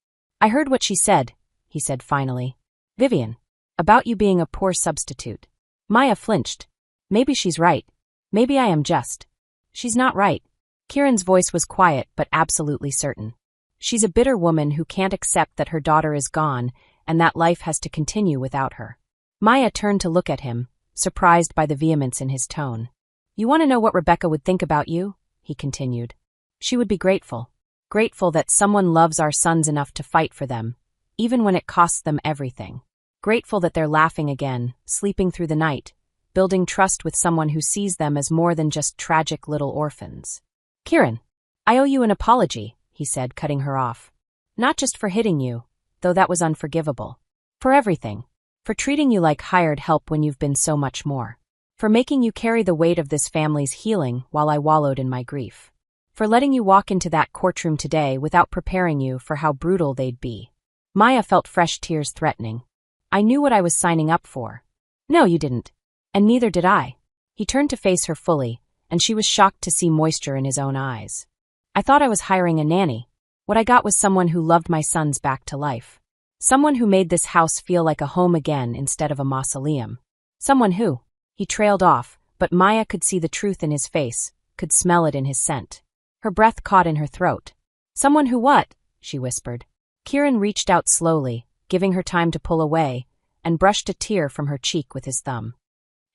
"I heard what she said," he said finally. "Vivian. About you being a poor substitute." Maya flinched. "Maybe she's right. Maybe I am just." "She's not right." Kieran's voice was quiet but absolutely certain. "She's a bitter woman who can't accept that her daughter is gone and that life has to continue without her." Maya turned to look at him, surprised by the vehemence in his tone. "You want to know what Rebecca would think about you?" he continued. "She would be grateful. Grateful that someone loves our sons enough to fight for them, even when it costs them everything. Grateful that they're laughing again, sleeping through the night, building trust with someone who sees them as more than just tragic little orphans." "Kieran, I owe you an apology," he said, cutting her off. "Not just for hitting you, though that was unforgivable. For everything. For treating you like hired help when you've been so much more. For making you carry the weight of this family's healing while I wallowed in my grief. For letting you walk into that courtroom today without preparing you for how brutal they'd be." Maya felt fresh tears threatening. "I knew what I was signing up for." "No, you didn't. And neither did I." He turned to face her fully, and she was shocked to see moisture in his own eyes. "I thought I was hiring a nanny. What I got was someone who loved my sons back to life. Someone who made this house feel like a home again instead of a mausoleum. Someone who..." He trailed off, but Maya could see the truth in his face, could smell it in his scent. Her breath caught in her throat. Someone who what? She whispered. Kieran reached out slowly, giving her time to pull away, and brushed a tear from her cheek with his thumb.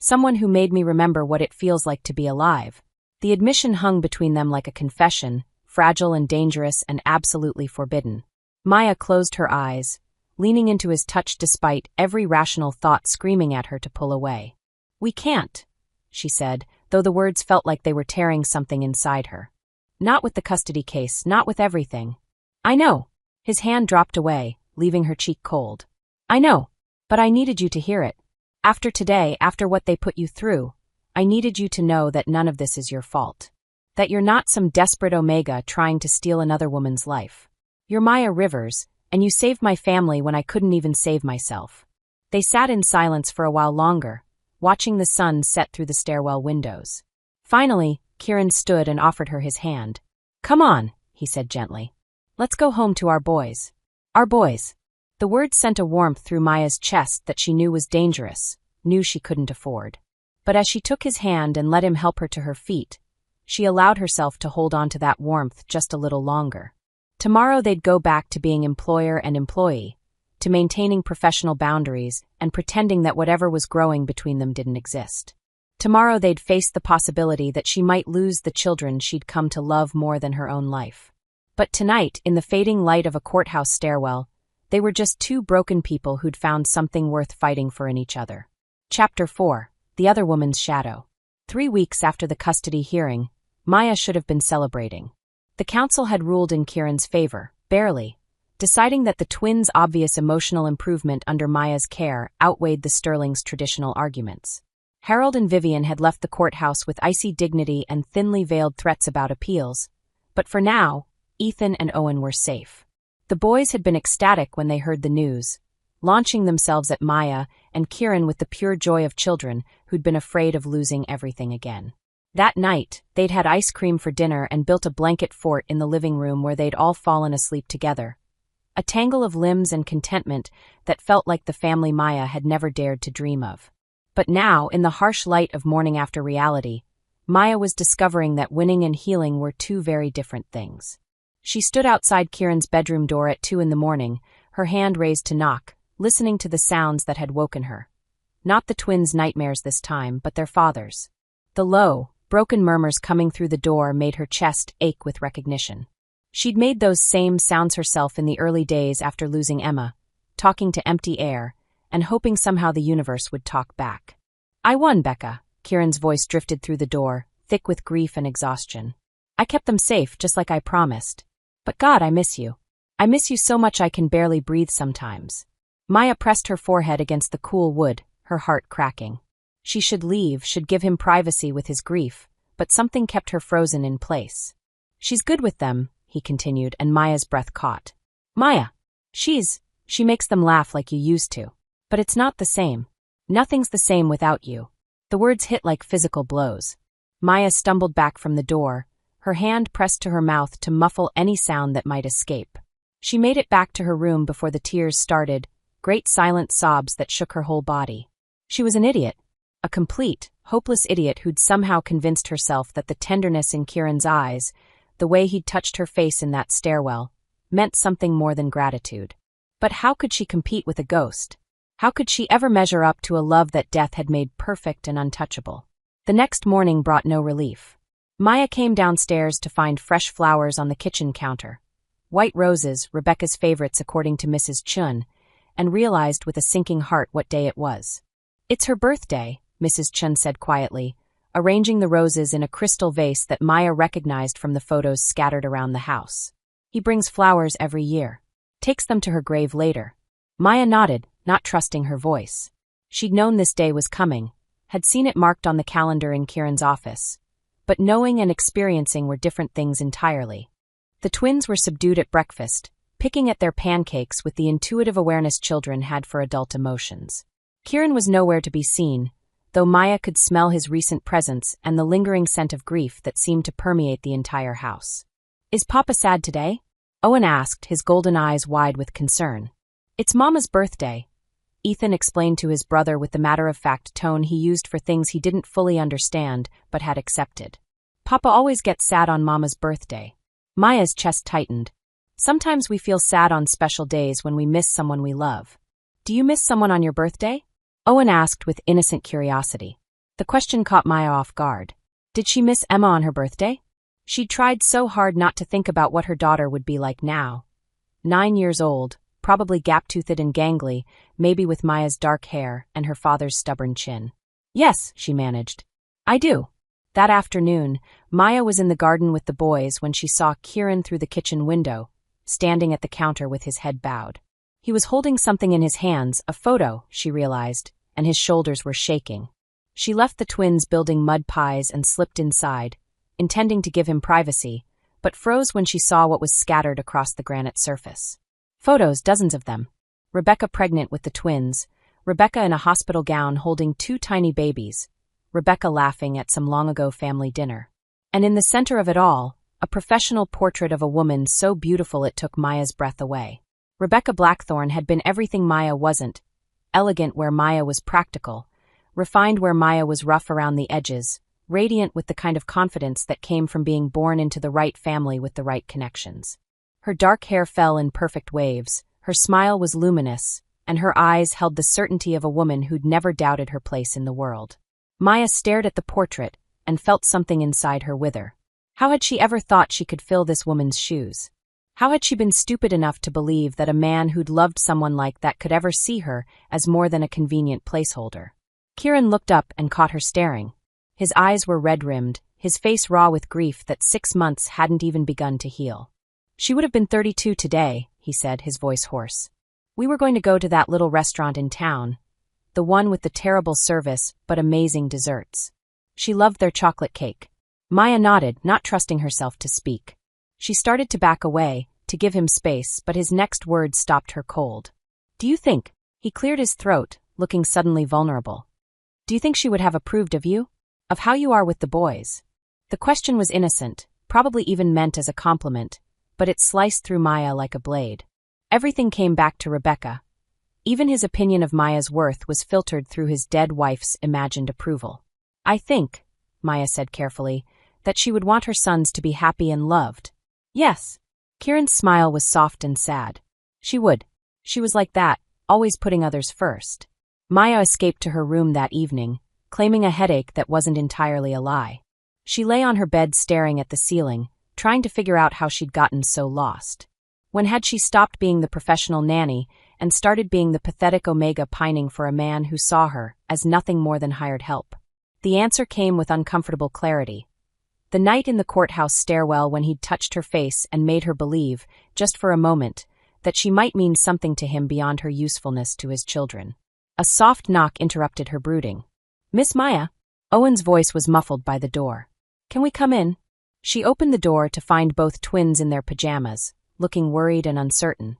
Someone who made me remember what it feels like to be alive. The admission hung between them like a confession, fragile and dangerous and absolutely forbidden. Maya closed her eyes, leaning into his touch despite every rational thought screaming at her to pull away. We can't, she said, though the words felt like they were tearing something inside her. Not with the custody case, not with everything. I know. His hand dropped away, leaving her cheek cold. I know, but I needed you to hear it. After today, after what they put you through, I needed you to know that none of this is your fault. That you're not some desperate Omega trying to steal another woman's life. You're Maya Rivers, and you saved my family when I couldn't even save myself. They sat in silence for a while longer, watching the sun set through the stairwell windows. Finally, Kieran stood and offered her his hand. Come on, he said gently. Let's go home to our boys. Our boys. The words sent a warmth through Maya's chest that she knew was dangerous, knew she couldn't afford. But as she took his hand and let him help her to her feet, she allowed herself to hold on to that warmth just a little longer. Tomorrow they'd go back to being employer and employee, to maintaining professional boundaries and pretending that whatever was growing between them didn't exist. Tomorrow they'd face the possibility that she might lose the children she'd come to love more than her own life. But tonight, in the fading light of a courthouse stairwell, they were just two broken people who'd found something worth fighting for in each other. Chapter 4. The Other Woman's Shadow. 3 weeks after the custody hearing, Maya should have been celebrating. The council had ruled in Kieran's favor, barely, deciding that the twins' obvious emotional improvement under Maya's care outweighed the Sterling's traditional arguments. Harold and Vivian had left the courthouse with icy dignity and thinly veiled threats about appeals, but for now, Ethan and Owen were safe. The boys had been ecstatic when they heard the news, launching themselves at Maya and Kieran with the pure joy of children who'd been afraid of losing everything again. That night, they'd had ice cream for dinner and built a blanket fort in the living room where they'd all fallen asleep together. A tangle of limbs and contentment that felt like the family Maya had never dared to dream of. But now, in the harsh light of morning after reality, Maya was discovering that winning and healing were two very different things. She stood outside Kieran's bedroom door at 2 a.m, her hand raised to knock, listening to the sounds that had woken her. Not the twins' nightmares this time, but their father's. The low, broken murmurs coming through the door made her chest ache with recognition. She'd made those same sounds herself in the early days after losing Emma, talking to empty air, and hoping somehow the universe would talk back. I won, Becca. Kieran's voice drifted through the door, thick with grief and exhaustion. I kept them safe, just like I promised. But God, I miss you. I miss you so much I can barely breathe sometimes. Maya pressed her forehead against the cool wood, her heart cracking. She should leave, should give him privacy with his grief, but something kept her frozen in place. She's good with them, he continued, and Maya's breath caught. Maya. She makes them laugh like you used to. But it's not the same. Nothing's the same without you. The words hit like physical blows. Maya stumbled back from the door, her hand pressed to her mouth to muffle any sound that might escape. She made it back to her room before the tears started, great silent sobs that shook her whole body. She was an idiot. A complete, hopeless idiot who'd somehow convinced herself that the tenderness in Kieran's eyes, the way he'd touched her face in that stairwell, meant something more than gratitude. But how could she compete with a ghost? How could she ever measure up to a love that death had made perfect and untouchable? The next morning brought no relief. Maya came downstairs to find fresh flowers on the kitchen counter. White roses, Rebecca's favorites according to Mrs. Chun, and realized with a sinking heart what day it was. It's her birthday, Mrs. Chun said quietly, arranging the roses in a crystal vase that Maya recognized from the photos scattered around the house. He brings flowers every year. Takes them to her grave later. Maya nodded, not trusting her voice. She'd known this day was coming, had seen it marked on the calendar in Kieran's office. But knowing and experiencing were different things entirely. The twins were subdued at breakfast, picking at their pancakes with the intuitive awareness children had for adult emotions. Kieran was nowhere to be seen, though Maya could smell his recent presence and the lingering scent of grief that seemed to permeate the entire house. Is Papa sad today? Owen asked, his golden eyes wide with concern. It's Mama's birthday, Ethan explained to his brother with the matter-of-fact tone he used for things he didn't fully understand but had accepted. Papa always gets sad on Mama's birthday. Maya's chest tightened. Sometimes we feel sad on special days when we miss someone we love. Do you miss someone on your birthday? Owen asked with innocent curiosity. The question caught Maya off guard. Did she miss Emma on her birthday? She'd tried so hard not to think about what her daughter would be like now. 9 years old, probably gap-toothed and gangly, maybe with Maya's dark hair and her father's stubborn chin. Yes, she managed. I do. That afternoon, Maya was in the garden with the boys when she saw Kieran through the kitchen window, standing at the counter with his head bowed. He was holding something in his hands, a photo, she realized, and his shoulders were shaking. She left the twins building mud pies and slipped inside, intending to give him privacy, but froze when she saw what was scattered across the granite surface. Photos, dozens of them. Rebecca pregnant with the twins, Rebecca in a hospital gown holding 2 tiny babies, Rebecca laughing at some long-ago family dinner. And in the center of it all, a professional portrait of a woman so beautiful it took Maya's breath away. Rebecca Blackthorne had been everything Maya wasn't, elegant where Maya was practical, refined where Maya was rough around the edges, radiant with the kind of confidence that came from being born into the right family with the right connections. Her dark hair fell in perfect waves, her smile was luminous, and her eyes held the certainty of a woman who'd never doubted her place in the world. Maya stared at the portrait and felt something inside her wither. How had she ever thought she could fill this woman's shoes? How had she been stupid enough to believe that a man who'd loved someone like that could ever see her as more than a convenient placeholder? Kieran looked up and caught her staring. His eyes were red-rimmed, his face raw with grief that 6 months hadn't even begun to heal. She would have been 32 today, he said, his voice hoarse. We were going to go to that little restaurant in town, the one with the terrible service but amazing desserts. She loved their chocolate cake. Maya nodded, not trusting herself to speak. She started to back away, to give him space, but his next words stopped her cold. Do you think? He cleared his throat, looking suddenly vulnerable. Do you think she would have approved of you? Of how you are with the boys? The question was innocent, probably even meant as a compliment, but it sliced through Maya like a blade. Everything came back to Rebecca. Even his opinion of Maya's worth was filtered through his dead wife's imagined approval. I think, Maya said carefully, that she would want her sons to be happy and loved. Yes. Kieran's smile was soft and sad. She would. She was like that, always putting others first. Maya escaped to her room that evening, claiming a headache that wasn't entirely a lie. She lay on her bed staring at the ceiling, trying to figure out how she'd gotten so lost. When had she stopped being the professional nanny and started being the pathetic Omega pining for a man who saw her as nothing more than hired help? The answer came with uncomfortable clarity. The night in the courthouse stairwell when he'd touched her face and made her believe, just for a moment, that she might mean something to him beyond her usefulness to his children. A soft knock interrupted her brooding. Miss Maya? Owen's voice was muffled by the door. Can we come in? She opened the door to find both twins in their pajamas, looking worried and uncertain.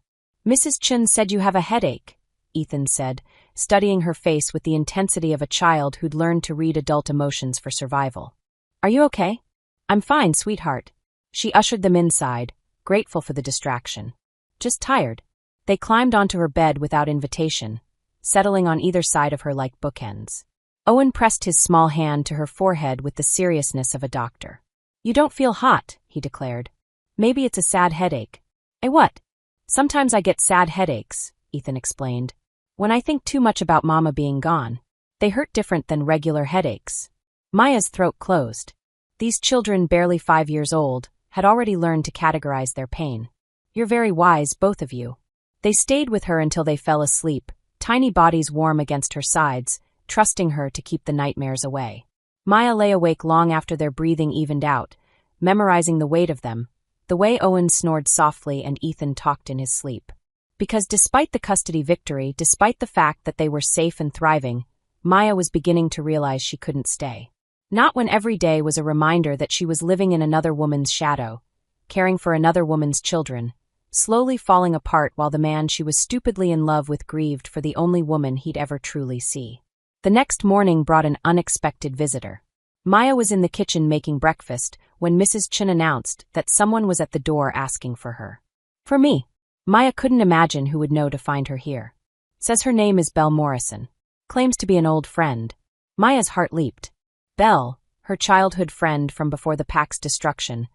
Mrs. Chun said you have a headache, Ethan said, studying her face with the intensity of a child who'd learned to read adult emotions for survival. Are you okay? I'm fine, sweetheart. She ushered them inside, grateful for the distraction. Just tired. They climbed onto her bed without invitation, settling on either side of her like bookends. Owen pressed his small hand to her forehead with the seriousness of a doctor. You don't feel hot, he declared. Maybe it's a sad headache. What? Sometimes I get sad headaches, Ethan explained. When I think too much about Mama being gone. They hurt different than regular headaches. Maya's throat closed. These children, barely 5 years old, had already learned to categorize their pain. You're very wise, both of you. They stayed with her until they fell asleep, tiny bodies warm against her sides, trusting her to keep the nightmares away. Maya lay awake long after their breathing evened out, memorizing the weight of them, the way Owen snored softly and Ethan talked in his sleep. Because despite the custody victory, despite the fact that they were safe and thriving, Maya was beginning to realize she couldn't stay. Not when every day was a reminder that she was living in another woman's shadow, caring for another woman's children, slowly falling apart while the man she was stupidly in love with grieved for the only woman he'd ever truly see. The next morning brought an unexpected visitor. Maya was in the kitchen making breakfast when Mrs. Chun announced that someone was at the door asking for her. For me. Maya couldn't imagine who would know to find her here. Says her name is Belle Morrison. Claims to be an old friend. Maya's heart leaped. Belle, her childhood friend from before the pack's destruction,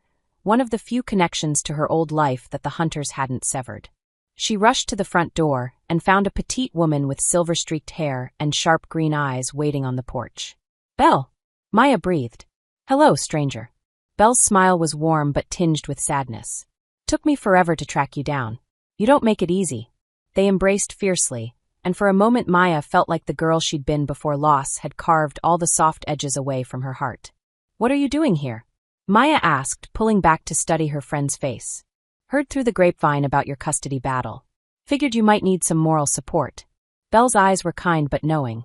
one of the few connections to her old life that the hunters hadn't severed. She rushed to the front door and found a petite woman with silver-streaked hair and sharp green eyes waiting on the porch. "Belle!" Maya breathed. "Hello, stranger." Belle's smile was warm but tinged with sadness. "Took me forever to track you down. You don't make it easy." They embraced fiercely, and for a moment Maya felt like the girl she'd been before loss had carved all the soft edges away from her heart. "What are you doing here?" Maya asked, pulling back to study her friend's face. "Heard through the grapevine about your custody battle. Figured you might need some moral support." Belle's eyes were kind but knowing.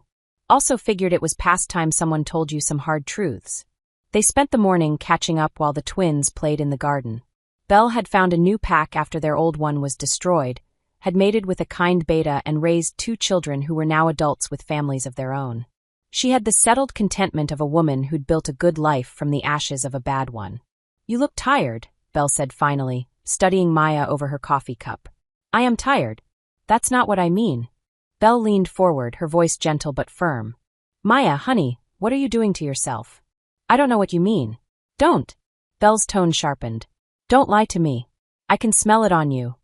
"Also figured it was past time someone told you some hard truths." They spent the morning catching up while the twins played in the garden. Belle had found a new pack after their old one was destroyed, had mated with a kind beta and raised 2 children who were now adults with families of their own. She had the settled contentment of a woman who'd built a good life from the ashes of a bad one. "You look tired," Belle said finally, studying Maya over her coffee cup. "I am tired. That's not what I mean." Belle leaned forward, her voice gentle but firm. "Maya, honey, what are you doing to yourself?" "I don't know what you mean." "Don't." Belle's tone sharpened. "Don't lie to me. I can smell it on you.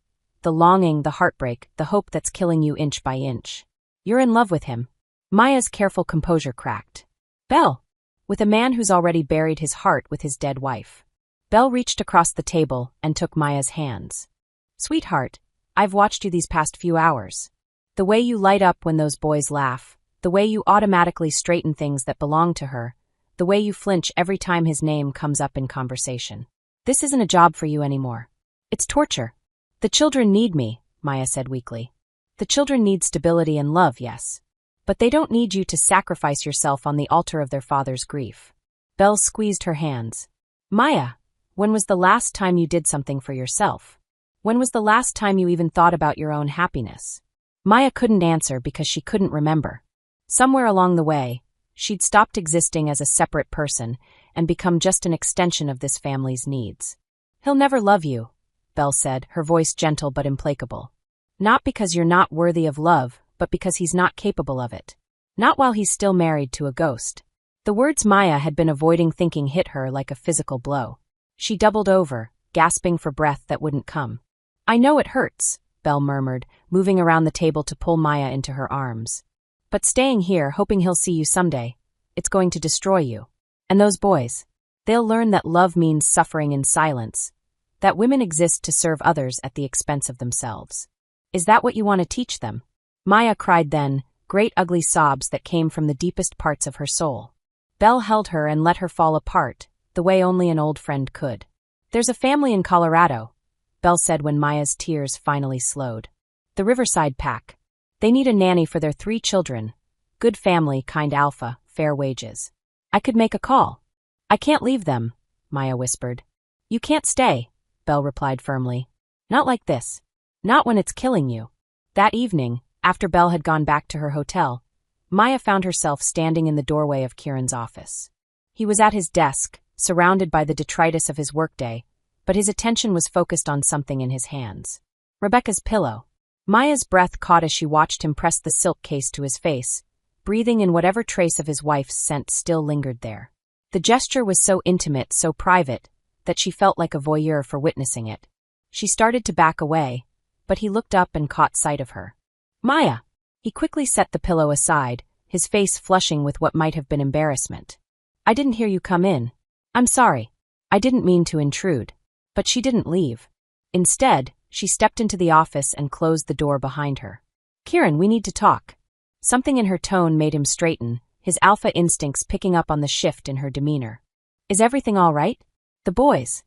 The longing, the heartbreak, the hope that's killing you inch by inch. You're in love with him." Maya's careful composure cracked. "Belle!" "With a man who's already buried his heart with his dead wife." Belle reached across the table and took Maya's hands. "Sweetheart, I've watched you these past few hours. The way you light up when those boys laugh, the way you automatically straighten things that belong to her, the way you flinch every time his name comes up in conversation. This isn't a job for you anymore. It's torture." "The children need me," Maya said weakly. "The children need stability and love, yes. But they don't need you to sacrifice yourself on the altar of their father's grief." Belle squeezed her hands. "Maya, when was the last time you did something for yourself? When was the last time you even thought about your own happiness?" Maya couldn't answer because she couldn't remember. Somewhere along the way, she'd stopped existing as a separate person and become just an extension of this family's needs. "He'll never love you," Belle said, her voice gentle but implacable. "Not because you're not worthy of love, but because he's not capable of it. Not while he's still married to a ghost." The words Maya had been avoiding thinking hit her like a physical blow. She doubled over, gasping for breath that wouldn't come. "I know it hurts," Belle murmured, moving around the table to pull Maya into her arms. "But staying here, hoping he'll see you someday, it's going to destroy you. And those boys, they'll learn that love means suffering in silence, that women exist to serve others at the expense of themselves. Is that what you want to teach them?" Maya cried then, great ugly sobs that came from the deepest parts of her soul. Belle held her and let her fall apart, the way only an old friend could. "There's a family in Colorado," Belle said when Maya's tears finally slowed. "The Riverside Pack. They need a nanny for their 3 children. Good family, kind alpha, fair wages. I could make a call." "I can't leave them," Maya whispered. "You can't stay," Belle replied firmly. "Not like this. Not when it's killing you." That evening, after Belle had gone back to her hotel, Maya found herself standing in the doorway of Kieran's office. He was at his desk, surrounded by the detritus of his workday, but his attention was focused on something in his hands. Rebecca's pillow. Maya's breath caught as she watched him press the silk case to his face, breathing in whatever trace of his wife's scent still lingered there. The gesture was so intimate, so private, that she felt like a voyeur for witnessing it. She started to back away, but he looked up and caught sight of her. "Maya!" He quickly set the pillow aside, his face flushing with what might have been embarrassment. "I didn't hear you come in. I'm sorry. I didn't mean to intrude." But she didn't leave. Instead, she stepped into the office and closed the door behind her. "Kieran, we need to talk." Something in her tone made him straighten, his alpha instincts picking up on the shift in her demeanor. "Is everything all right?" "The boys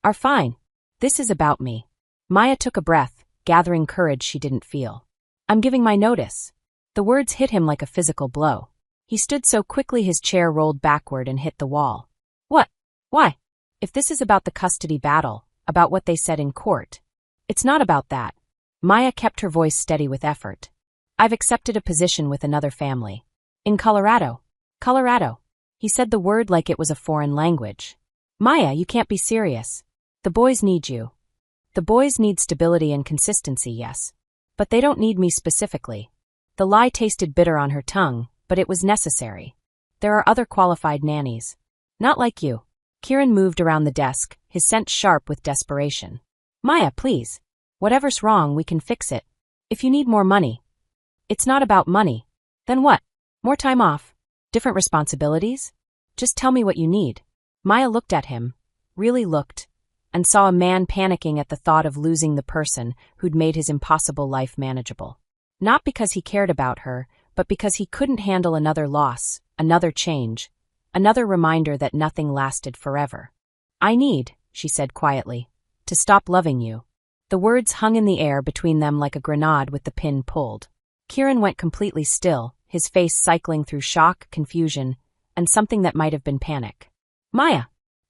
are fine. This is about me." Maya took a breath, gathering courage she didn't feel. "I'm giving my notice." The words hit him like a physical blow. He stood so quickly his chair rolled backward and hit the wall. "What? Why?" "If this is about the custody battle, about what they said in court." "It's not about that." Maya kept her voice steady with effort. "I've accepted a position with another family. In Colorado." "Colorado." He said the word like it was a foreign language. "Maya, you can't be serious. The boys need you." "The boys need stability and consistency, yes. But they don't need me specifically." The lie tasted bitter on her tongue, but it was necessary. "There are other qualified nannies." Not like you. Kieran moved around the desk, his scent sharp with desperation. Maya, please. Whatever's wrong, we can fix it. If you need more money. It's not about money. Then what? More time off? Different responsibilities? Just tell me what you need. Maya looked at him, really looked, and saw a man panicking at the thought of losing the person who'd made his impossible life manageable. Not because he cared about her, but because he couldn't handle another loss, another change, another reminder that nothing lasted forever. I need, she said quietly, to stop loving you. The words hung in the air between them like a grenade with the pin pulled. Kieran went completely still, his face cycling through shock, confusion, and something that might have been panic. Maya,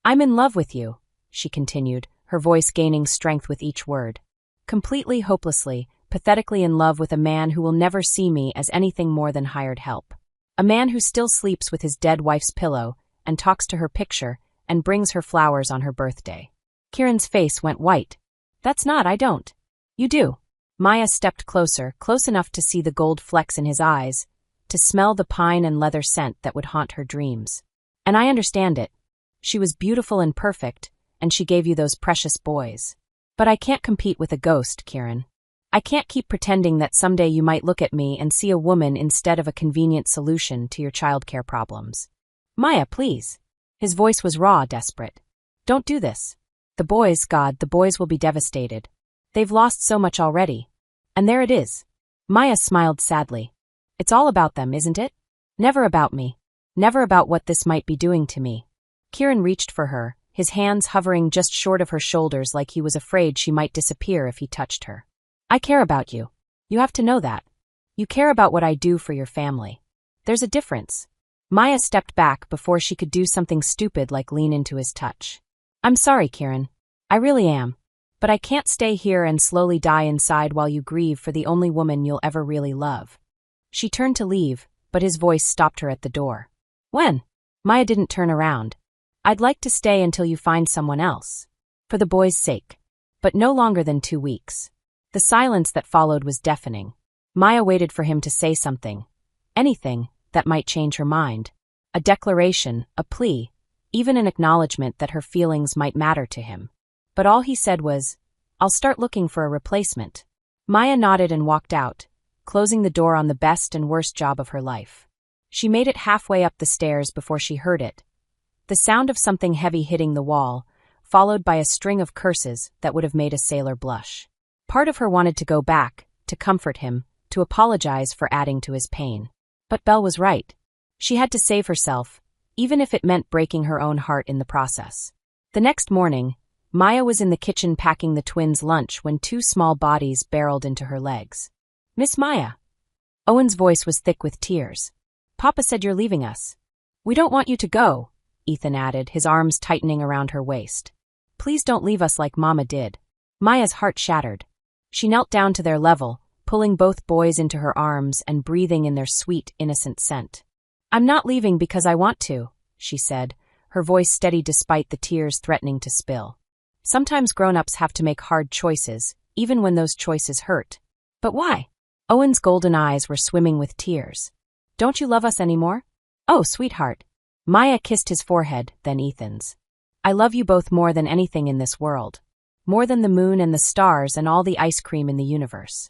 I'm in love with you, she continued, her voice gaining strength with each word. Completely, hopelessly, pathetically in love with a man who will never see me as anything more than hired help. A man who still sleeps with his dead wife's pillow and talks to her picture and brings her flowers on her birthday. Kieran's face went white. I don't. You do. Maya stepped closer, close enough to see the gold flecks in his eyes, to smell the pine and leather scent that would haunt her dreams. And I understand it. She was beautiful and perfect, and she gave you those precious boys. But I can't compete with a ghost, Kieran. I can't keep pretending that someday you might look at me and see a woman instead of a convenient solution to your childcare problems. Maya, please. His voice was raw, desperate. Don't do this. The boys will be devastated. They've lost so much already. And there it is. Maya smiled sadly. It's all about them, isn't it? Never about me. Never about what this might be doing to me. Kieran reached for her, his hands hovering just short of her shoulders like he was afraid she might disappear if he touched her. I care about you. You have to know that. You care about what I do for your family. There's a difference. Maya stepped back before she could do something stupid like lean into his touch. I'm sorry, Kieran. I really am. But I can't stay here and slowly die inside while you grieve for the only woman you'll ever really love. She turned to leave, but his voice stopped her at the door. When? Maya didn't turn around. I'd like to stay until you find someone else. For the boys' sake. But no longer than 2 weeks. The silence that followed was deafening. Maya waited for him to say something. Anything that might change her mind. A declaration, a plea, even an acknowledgement that her feelings might matter to him. But all he said was, I'll start looking for a replacement. Maya nodded and walked out, closing the door on the best and worst job of her life. She made it halfway up the stairs before she heard it. The sound of something heavy hitting the wall, followed by a string of curses that would have made a sailor blush. Part of her wanted to go back, to comfort him, to apologize for adding to his pain. But Belle was right. She had to save herself, even if it meant breaking her own heart in the process. The next morning, Maya was in the kitchen packing the twins' lunch when 2 small bodies barreled into her legs. Miss Maya. Owen's voice was thick with tears. Papa said you're leaving us. We don't want you to go, Ethan added, his arms tightening around her waist. Please don't leave us like Mama did. Maya's heart shattered. She knelt down to their level, pulling both boys into her arms and breathing in their sweet, innocent scent. I'm not leaving because I want to, she said, her voice steady despite the tears threatening to spill. Sometimes grown-ups have to make hard choices, even when those choices hurt. But why? Owen's golden eyes were swimming with tears. Don't you love us anymore? Oh, sweetheart. Maya kissed his forehead, then Ethan's. I love you both more than anything in this world. More than the moon and the stars and all the ice cream in the universe.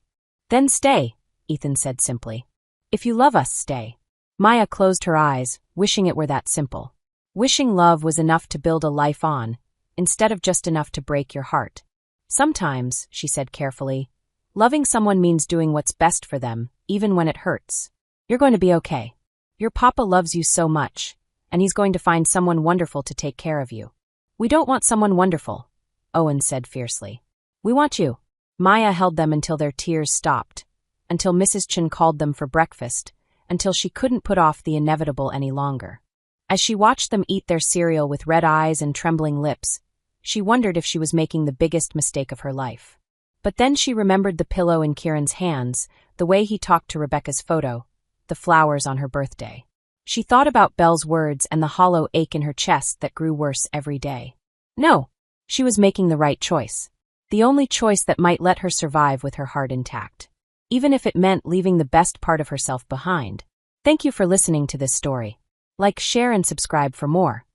Then stay, Ethan said simply. If you love us, stay. Maya closed her eyes, wishing it were that simple. Wishing love was enough to build a life on, instead of just enough to break your heart. Sometimes, she said carefully, loving someone means doing what's best for them, even when it hurts. You're going to be okay. Your papa loves you so much, and he's going to find someone wonderful to take care of you. We don't want someone wonderful, Owen said fiercely. We want you. Maya held them until their tears stopped, until Mrs. Chen called them for breakfast, until she couldn't put off the inevitable any longer. As she watched them eat their cereal with red eyes and trembling lips, she wondered if she was making the biggest mistake of her life. But then she remembered the pillow in Kieran's hands, the way he talked to Rebecca's photo, the flowers on her birthday. She thought about Belle's words and the hollow ache in her chest that grew worse every day. No, she was making the right choice. The only choice that might let her survive with her heart intact. Even if it meant leaving the best part of herself behind. Thank you for listening to this story. Like, share, and subscribe for more.